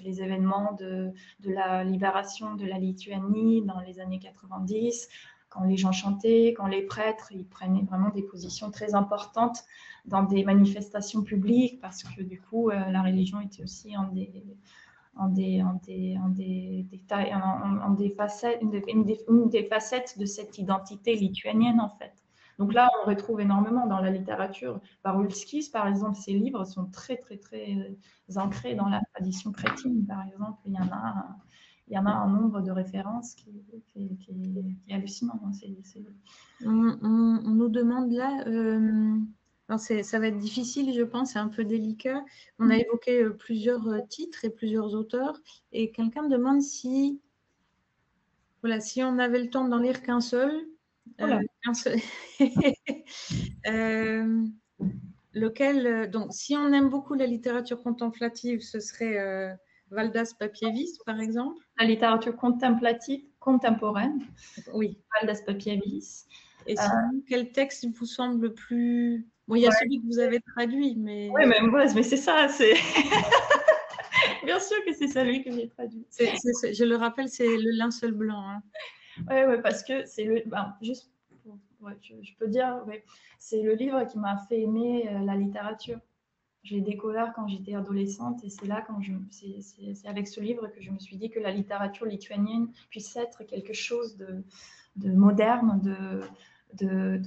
les événements de la libération de la Lituanie dans les années 90, quand les gens chantaient, quand les prêtres ils prenaient vraiment des positions très importantes dans des manifestations publiques parce que du coup la religion était aussi une des facettes de cette identité lituanienne en fait. Donc là, on retrouve énormément dans la littérature. Ulskis, par exemple, ses livres sont très, très, très ancrés dans la tradition chrétienne, par exemple. Il y en a un nombre de références qui est hallucinant. On nous demande là, alors ça va être difficile, je pense, c'est un peu délicat. On a évoqué plusieurs titres et plusieurs auteurs, et quelqu'un me demande si, voilà, si on avait le temps d'en lire qu'un seul, lequel, donc si on aime beaucoup la littérature contemplative, ce serait Valdas Papievis, par exemple. La littérature contemplative, contemporaine. Oui. Valdas Papievis. Et sinon, quel texte vous semble le plus... Bon, il y a celui que vous avez traduit, mais... Oui, mais c'est ça, c'est... Bien sûr que c'est celui que j'ai traduit. Je le rappelle, c'est Le linceul blanc. Hein. Oui, parce que c'est le... juste, je peux dire, c'est le livre qui m'a fait aimer la littérature. Je l'ai découvert quand j'étais adolescente et c'est là, c'est avec ce livre que je me suis dit que la littérature lituanienne puisse être quelque chose de moderne, de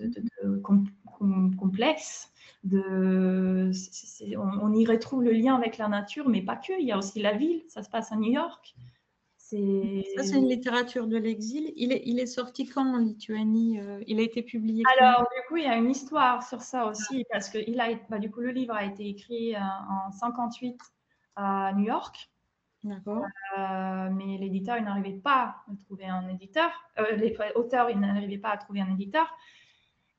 complexe. On y retrouve le lien avec la nature, mais pas que. Il y a aussi la ville. Ça se passe à New York. Ça, c'est une littérature de l'exil. Il est sorti quand en Lituanie? Il a été publié quand? Alors, du coup, il y a une histoire sur ça aussi, parce que du coup, le livre a été écrit en 58 à New York. D'accord. Mais l'éditeur, il n'arrivait pas à trouver un éditeur. Les auteurs, ils n'arrivaient pas à trouver un éditeur.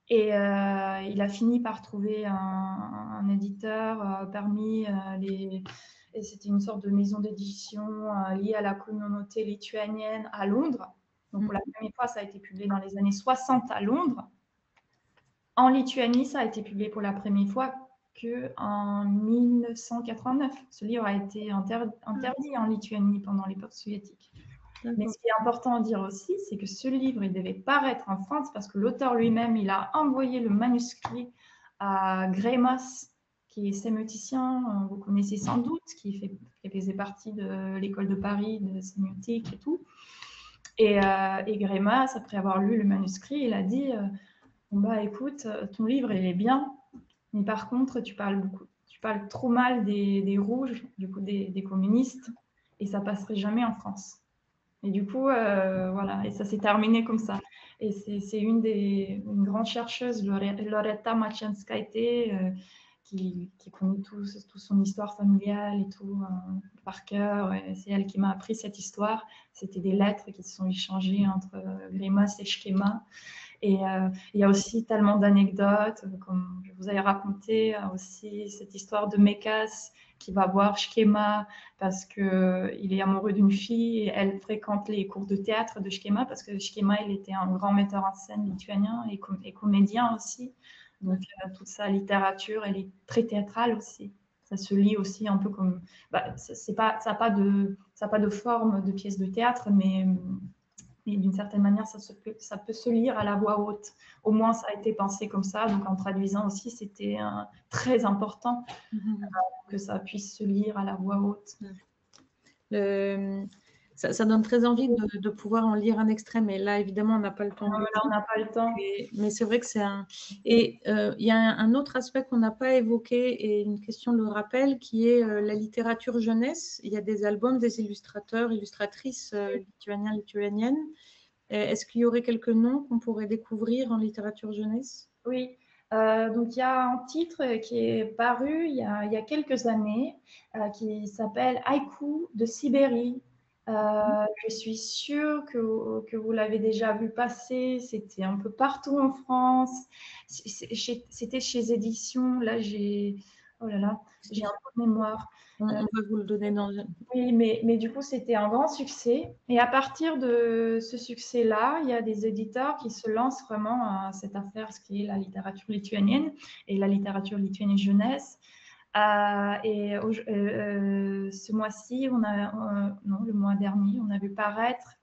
Et il a fini par trouver un éditeur parmi les... Et c'était une sorte de maison d'édition liée à la communauté lituanienne à Londres. Donc, pour la première fois, ça a été publié dans les années 60 à Londres. En Lituanie, ça a été publié pour la première fois qu'en 1989. Ce livre a été interdit en Lituanie pendant l'époque soviétique. Mais ce qui est important à dire aussi, c'est que ce livre, il devait paraître en France parce que l'auteur lui-même, il a envoyé le manuscrit à Greimas, qui est sémioticien, vous connaissez sans doute, qui faisait partie de l'école de Paris de sémiotique et tout. Et Greimas, après avoir lu le manuscrit, il a dit écoute, ton livre, il est bien, mais par contre, tu parles trop mal des rouges, du coup des communistes, et ça passerait jamais en France. Et du coup, voilà, et ça s'est terminé comme ça. Et c'est une grande chercheuse, Loretta Macianskaite, qui connaît tout son histoire familiale et tout par cœur. C'est elle qui m'a appris cette histoire. C'était des lettres qui se sont échangées entre Greimas et Schkema. Et il y a aussi tellement d'anecdotes, comme je vous ai raconté aussi cette histoire de Mekas qui va voir Schkema parce qu'il est amoureux d'une fille et elle fréquente les cours de théâtre de Schkema parce que Schkema, il était un grand metteur en scène lituanien et comédien aussi. Donc, toute sa littérature, elle est très théâtrale aussi. Ça se lit aussi un peu comme... ça n'a pas de forme de pièce de théâtre, mais d'une certaine manière, ça peut se lire à la voix haute. Au moins, ça a été pensé comme ça. Donc, en traduisant aussi, c'était très important que ça puisse se lire à la voix haute. Ça donne très envie de pouvoir en lire un extrait, mais là, évidemment, on n'a pas le temps. Là, on n'a pas le temps. Mais c'est vrai que c'est un... Et il y a un autre aspect qu'on n'a pas évoqué, et une question le rappelle, qui est la littérature jeunesse. Il y a des albums des illustrateurs, illustratrices lituaniens, lituaniennes. Est-ce qu'il y aurait quelques noms qu'on pourrait découvrir en littérature jeunesse? Oui. Donc, il y a un titre qui est paru il y a quelques années qui s'appelle Haïku de Sibérie. Je suis sûre que vous l'avez déjà vu passer. C'était un peu partout en France. C'était chez Éditions. Là, oh là là, j'ai un peu de mémoire. On va vous le donner dans... Oui, mais du coup, c'était un grand succès. Et à partir de ce succès-là, il y a des éditeurs qui se lancent vraiment à cette affaire, ce qui est la littérature lituanienne et la littérature lituanienne jeunesse. Ce mois-ci, non, le mois dernier, on a vu paraître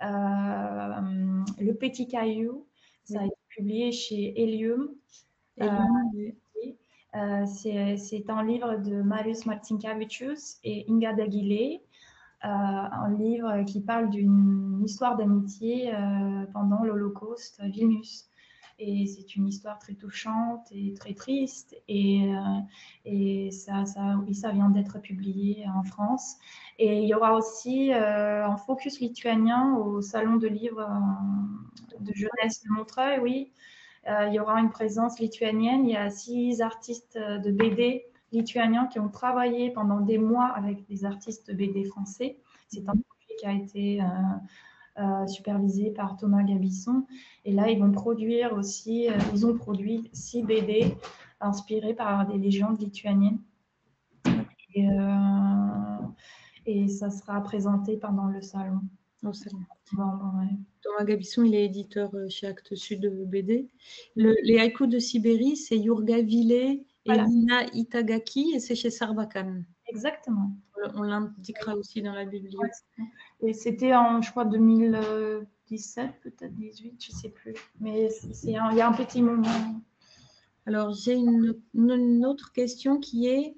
Le Petit Caillou. Ça a été publié chez Helium. C'est un livre de Marius Marcinkevičius et Inga Dagilé, un livre qui parle d'une histoire d'amitié pendant l'Holocauste à Vilnius. et c'est une histoire très touchante et très triste, et ça vient d'être publié en France. Et il y aura aussi un focus lituanien au Salon de livres de jeunesse de Montreuil, oui. Il y aura une présence lituanienne. Il y a 6 artistes de BD lituaniens qui ont travaillé pendant des mois avec des artistes de BD français. C'est un projet qui a été supervisé par Thomas Gabisson. Et là, ils vont produire aussi, ils ont produit 6 BD inspirés par des légendes lituaniennes. Et, et ça sera présenté pendant le salon. Au salon. Ouais. Thomas Gabisson, il est éditeur chez Actes Sud BD. Les haïkus de Sibérie, c'est Jurga Villet et Lina Itagaki, et c'est chez Sarbacane. Exactement. On l'indiquera aussi dans la bibliothèque. Et c'était en, je crois, 2017, peut-être 18, je ne sais plus. Mais il y a un petit moment. Alors, j'ai une autre question qui est: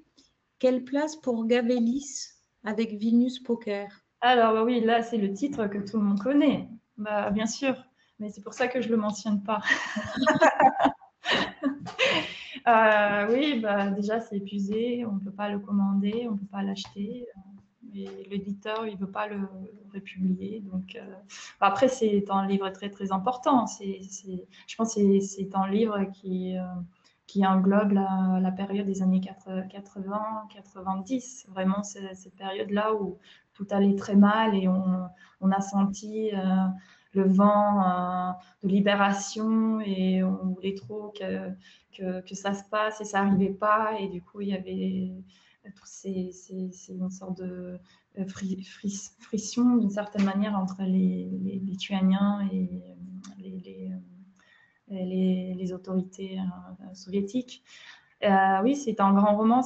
quelle place pour Gavelis avec Vilnius Poker? Alors, bah oui, là, c'est le titre que tout le monde connaît. Bah, bien sûr, mais c'est pour ça que je ne le mentionne pas. Oui, bah, déjà, c'est épuisé, on ne peut pas le commander, on ne peut pas l'acheter. Et l'éditeur, il ne veut pas le republier. Donc, après, c'est un livre très, très important. Je pense que c'est un livre qui englobe la période des années 80-90. Vraiment, c'est cette période-là où tout allait très mal et on a senti le vent de libération, et on voulait trop que ça se passe, et ça n'arrivait pas. Et du coup, il y avait c'est une sorte de frisson d'une certaine manière entre les Lituaniens et les autorités soviétiques. Oui, c'est un grand roman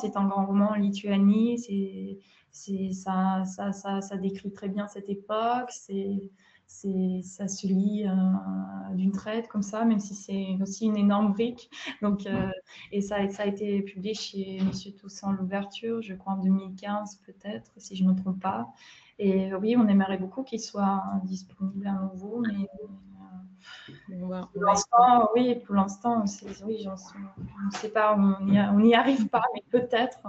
en Lituanie, ça décrit très bien cette époque, ça se lit d'une traite comme ça, même si c'est aussi une énorme brique. Donc, et ça a été publié chez Monsieur Toussaint Louverture, je crois en 2015 peut-être, si je ne me trompe pas. Et oui, on aimerait beaucoup qu'il soit disponible à nouveau, mais pour l'instant, on ne sait pas, on n'y arrive pas, mais peut-être.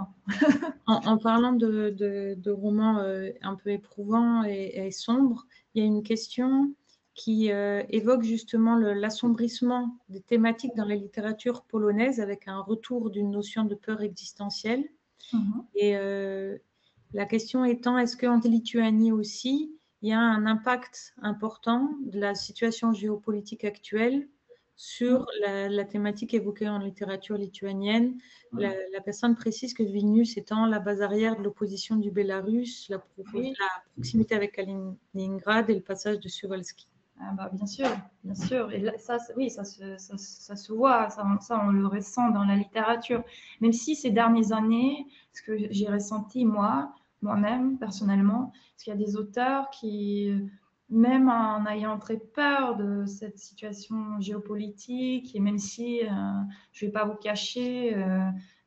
En parlant de romans un peu éprouvants et sombres, il y a une question qui évoque justement l'assombrissement des thématiques dans la littérature polonaise, avec un retour d'une notion de peur existentielle. Et la question étant, est-ce qu'en Lituanie aussi, il y a un impact important de la situation géopolitique actuelle sur la thématique évoquée en littérature lituanienne? La personne précise que Vilnius étant la base arrière de l'opposition du Bélarus, la proximité avec Kaliningrad et le passage de Suwalski. Ah bah, bien sûr. Et là, ça se voit, ça on le ressent dans la littérature. Même si ces dernières années, ce que j'ai ressenti moi-même personnellement, parce qu'il y a des auteurs qui, même en ayant très peur de cette situation géopolitique, et même si, je ne vais pas vous cacher,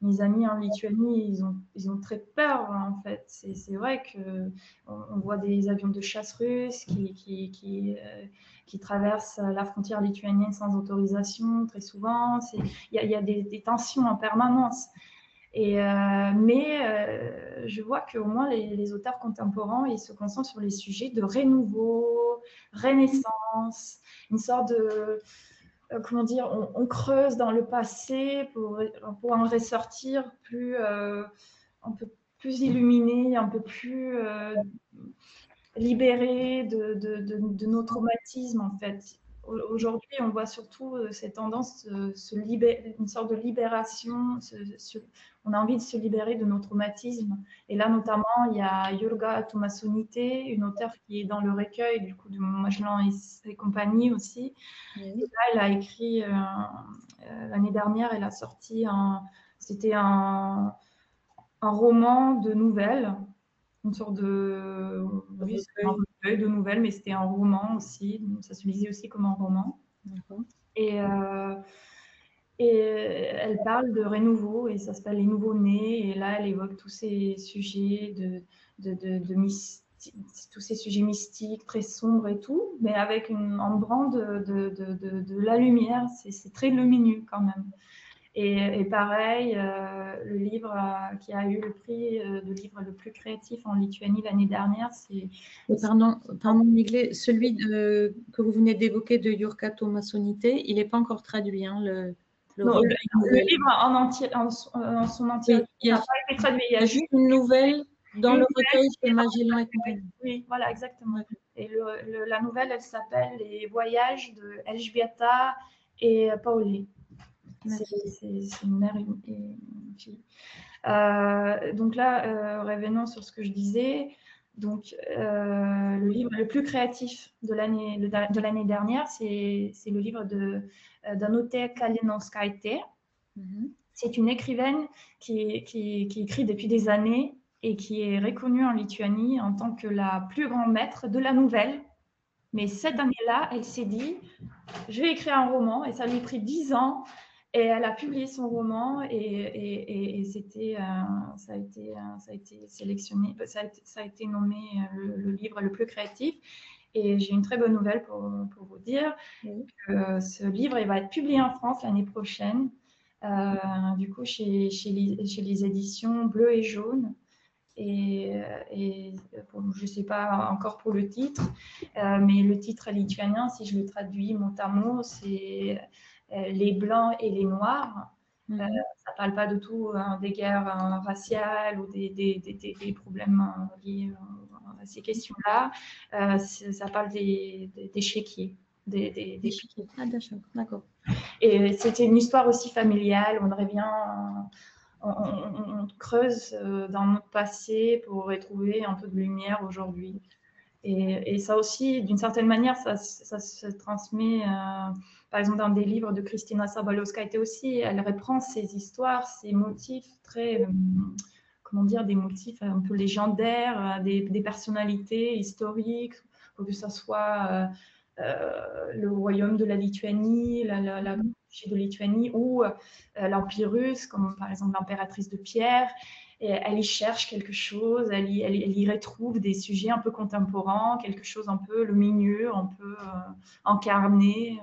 mes amis en Lituanie, ils ont très peur en fait. C'est vrai qu'on voit des avions de chasse russes qui traversent la frontière lituanienne sans autorisation très souvent. Il y a des tensions en permanence. Mais je vois qu'au moins les auteurs contemporains, ils se concentrent sur les sujets de renouveau, renaissance, une sorte de, comment dire, on creuse dans le passé pour en ressortir un peu plus illuminé, un peu plus libéré de nos traumatismes en fait. Aujourd'hui, on voit surtout cette tendance, une sorte de libération. On a envie de se libérer de nos traumatismes. Et là, notamment, il y a Jurga Tumasonite, une auteure qui est dans le recueil du coup de Magellan et compagnie aussi. Et là, elle a écrit l'année dernière, elle a sorti c'était un roman de nouvelles, une sorte de recueil de nouvelles, mais c'était un roman aussi, donc ça se lisait aussi comme un roman. Et elle parle de renouveau, et ça s'appelle Les Nouveaux-Nés, et là elle évoque tous ces sujets de tous ces sujets mystiques, très sombres et tout, mais avec un brin de la lumière. C'est très lumineux quand même. Et pareil, le livre qui a eu le prix de livre le plus créatif en Lituanie l'année dernière, c'est… Pardon, Miglé, celui que vous venez d'évoquer de Jurka Tuomasonite, il n'est pas encore traduit, hein, non, le livre en entier, en son entier, oui, n'a pas été traduit. Il y a juste une nouvelle dans le recueil chez Magellan et compagnie. Oui, voilà, exactement. Et la nouvelle, elle s'appelle Les voyages de Elżbieta et Pauli. C'est une mère et une fille. Donc là, revenons sur ce que je disais. Donc, le livre le plus créatif de l'année dernière, c'est le livre de Danute Kalinauskaite. C'est une écrivaine qui écrit depuis des années et qui est reconnue en Lituanie en tant que la plus grande maître de la nouvelle. Mais cette année-là, elle s'est dit, je vais écrire un roman, et ça lui a pris 10 ans. Et elle a publié son roman et ça a été sélectionné, ça a été nommé le livre le plus créatif. Et j'ai une très bonne nouvelle pour vous dire que ce livre il va être publié en France l'année prochaine, du coup chez les éditions Bleu et Jaune. Et bon, je ne sais pas encore pour le titre, mais le titre lituanien, si je le traduis mot à mot, c'est les blancs et les noirs. Ça ne parle pas du tout des guerres raciales ou des problèmes liés à ces questions-là. Ça parle des chéquiers. Des chéquiers. Ah, d'accord. Et c'était une histoire aussi familiale. On revient, on creuse dans notre passé pour retrouver un peu de lumière aujourd'hui. Et ça aussi, d'une certaine manière, ça se transmet, par exemple, dans des livres de Kristina Sabaloskaite aussi. Elle reprend ces histoires, ces motifs très, comment dire, des motifs un peu légendaires, des personnalités historiques, que ce soit le royaume de la Lituanie, la duché de Lituanie ou l'Empire russe, comme par exemple l'impératrice de Pierre. Et elle y cherche quelque chose, elle y retrouve des sujets un peu contemporains, quelque chose un peu lumineux, un peu incarné.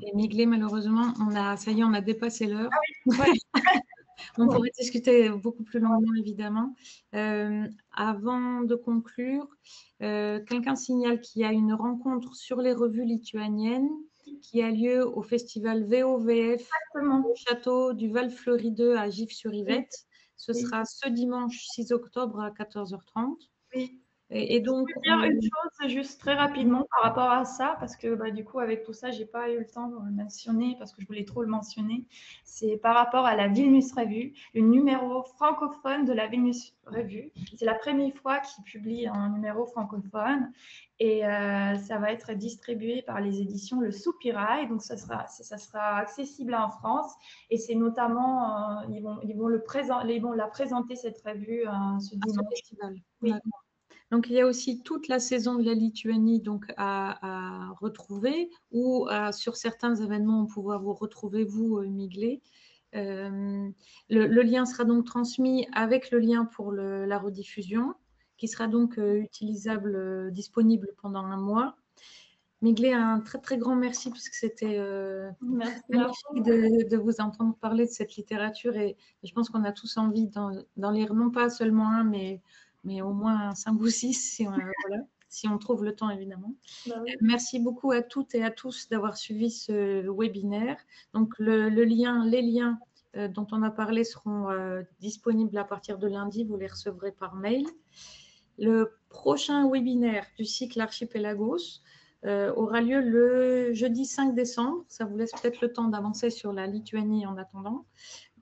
Et Miglé, malheureusement, on a dépassé l'heure. Ah oui, ouais. On pourrait discuter beaucoup plus longuement, évidemment. Avant de conclure, quelqu'un signale qu'il y a une rencontre sur les revues lituaniennes qui a lieu au festival VOVF au château du Val-Fleury 2 à Gif-sur-Yvette. Ce sera ce dimanche 6 octobre à 14h30. Oui. Et donc, je peux dire une chose juste très rapidement par rapport à ça, parce que du coup, avec tout ça, je n'ai pas eu le temps de le mentionner, parce que je voulais trop le mentionner. C'est par rapport à la Vilnius Revue, le numéro francophone de la Vilnius Revue. C'est la première fois qu'ils publient un numéro francophone, et ça va être distribué par les éditions Le Soupirail, donc ça sera accessible en France, et c'est notamment, ils vont la présenter, cette revue, ce dimanche. Festival. Oui. Donc, il y a aussi toute la saison de la Lituanie donc, à retrouver, ou sur certains événements, on pourra vous retrouver, vous, Miglé. Le lien sera donc transmis avec le lien pour la rediffusion, qui sera donc utilisable, disponible pendant un mois. Miglé, un très, très grand merci, puisque c'était magnifique de vous entendre parler de cette littérature. Et je pense qu'on a tous envie d'en lire, non pas seulement un, mais au moins 5 ou 6, si on trouve le temps, évidemment. Merci beaucoup à toutes et à tous d'avoir suivi ce webinaire. Donc, les liens dont on a parlé seront disponibles à partir de lundi. Vous les recevrez par mail. Le prochain webinaire du cycle Archipelagos aura lieu le jeudi 5 décembre. Ça vous laisse peut-être le temps d'avancer sur la Lituanie en attendant.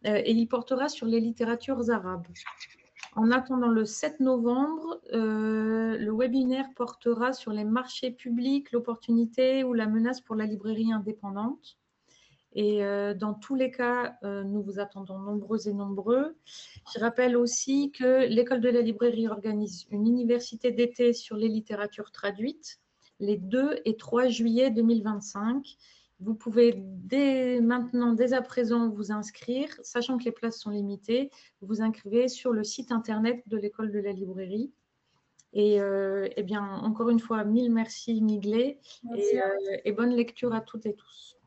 Et il portera sur les littératures arabes. En attendant le 7 novembre, le webinaire portera sur les marchés publics, l'opportunité ou la menace pour la librairie indépendante. Et dans tous les cas, nous vous attendons nombreux et nombreux. Je rappelle aussi que l'École de la librairie organise une université d'été sur les littératures traduites les 2 et 3 juillet 2025. Vous pouvez dès à présent vous inscrire, sachant que les places sont limitées. Vous vous inscrivez sur le site internet de l'École de la librairie. Et eh bien, encore une fois, mille merci Miglé Merci. et bonne lecture à toutes et tous.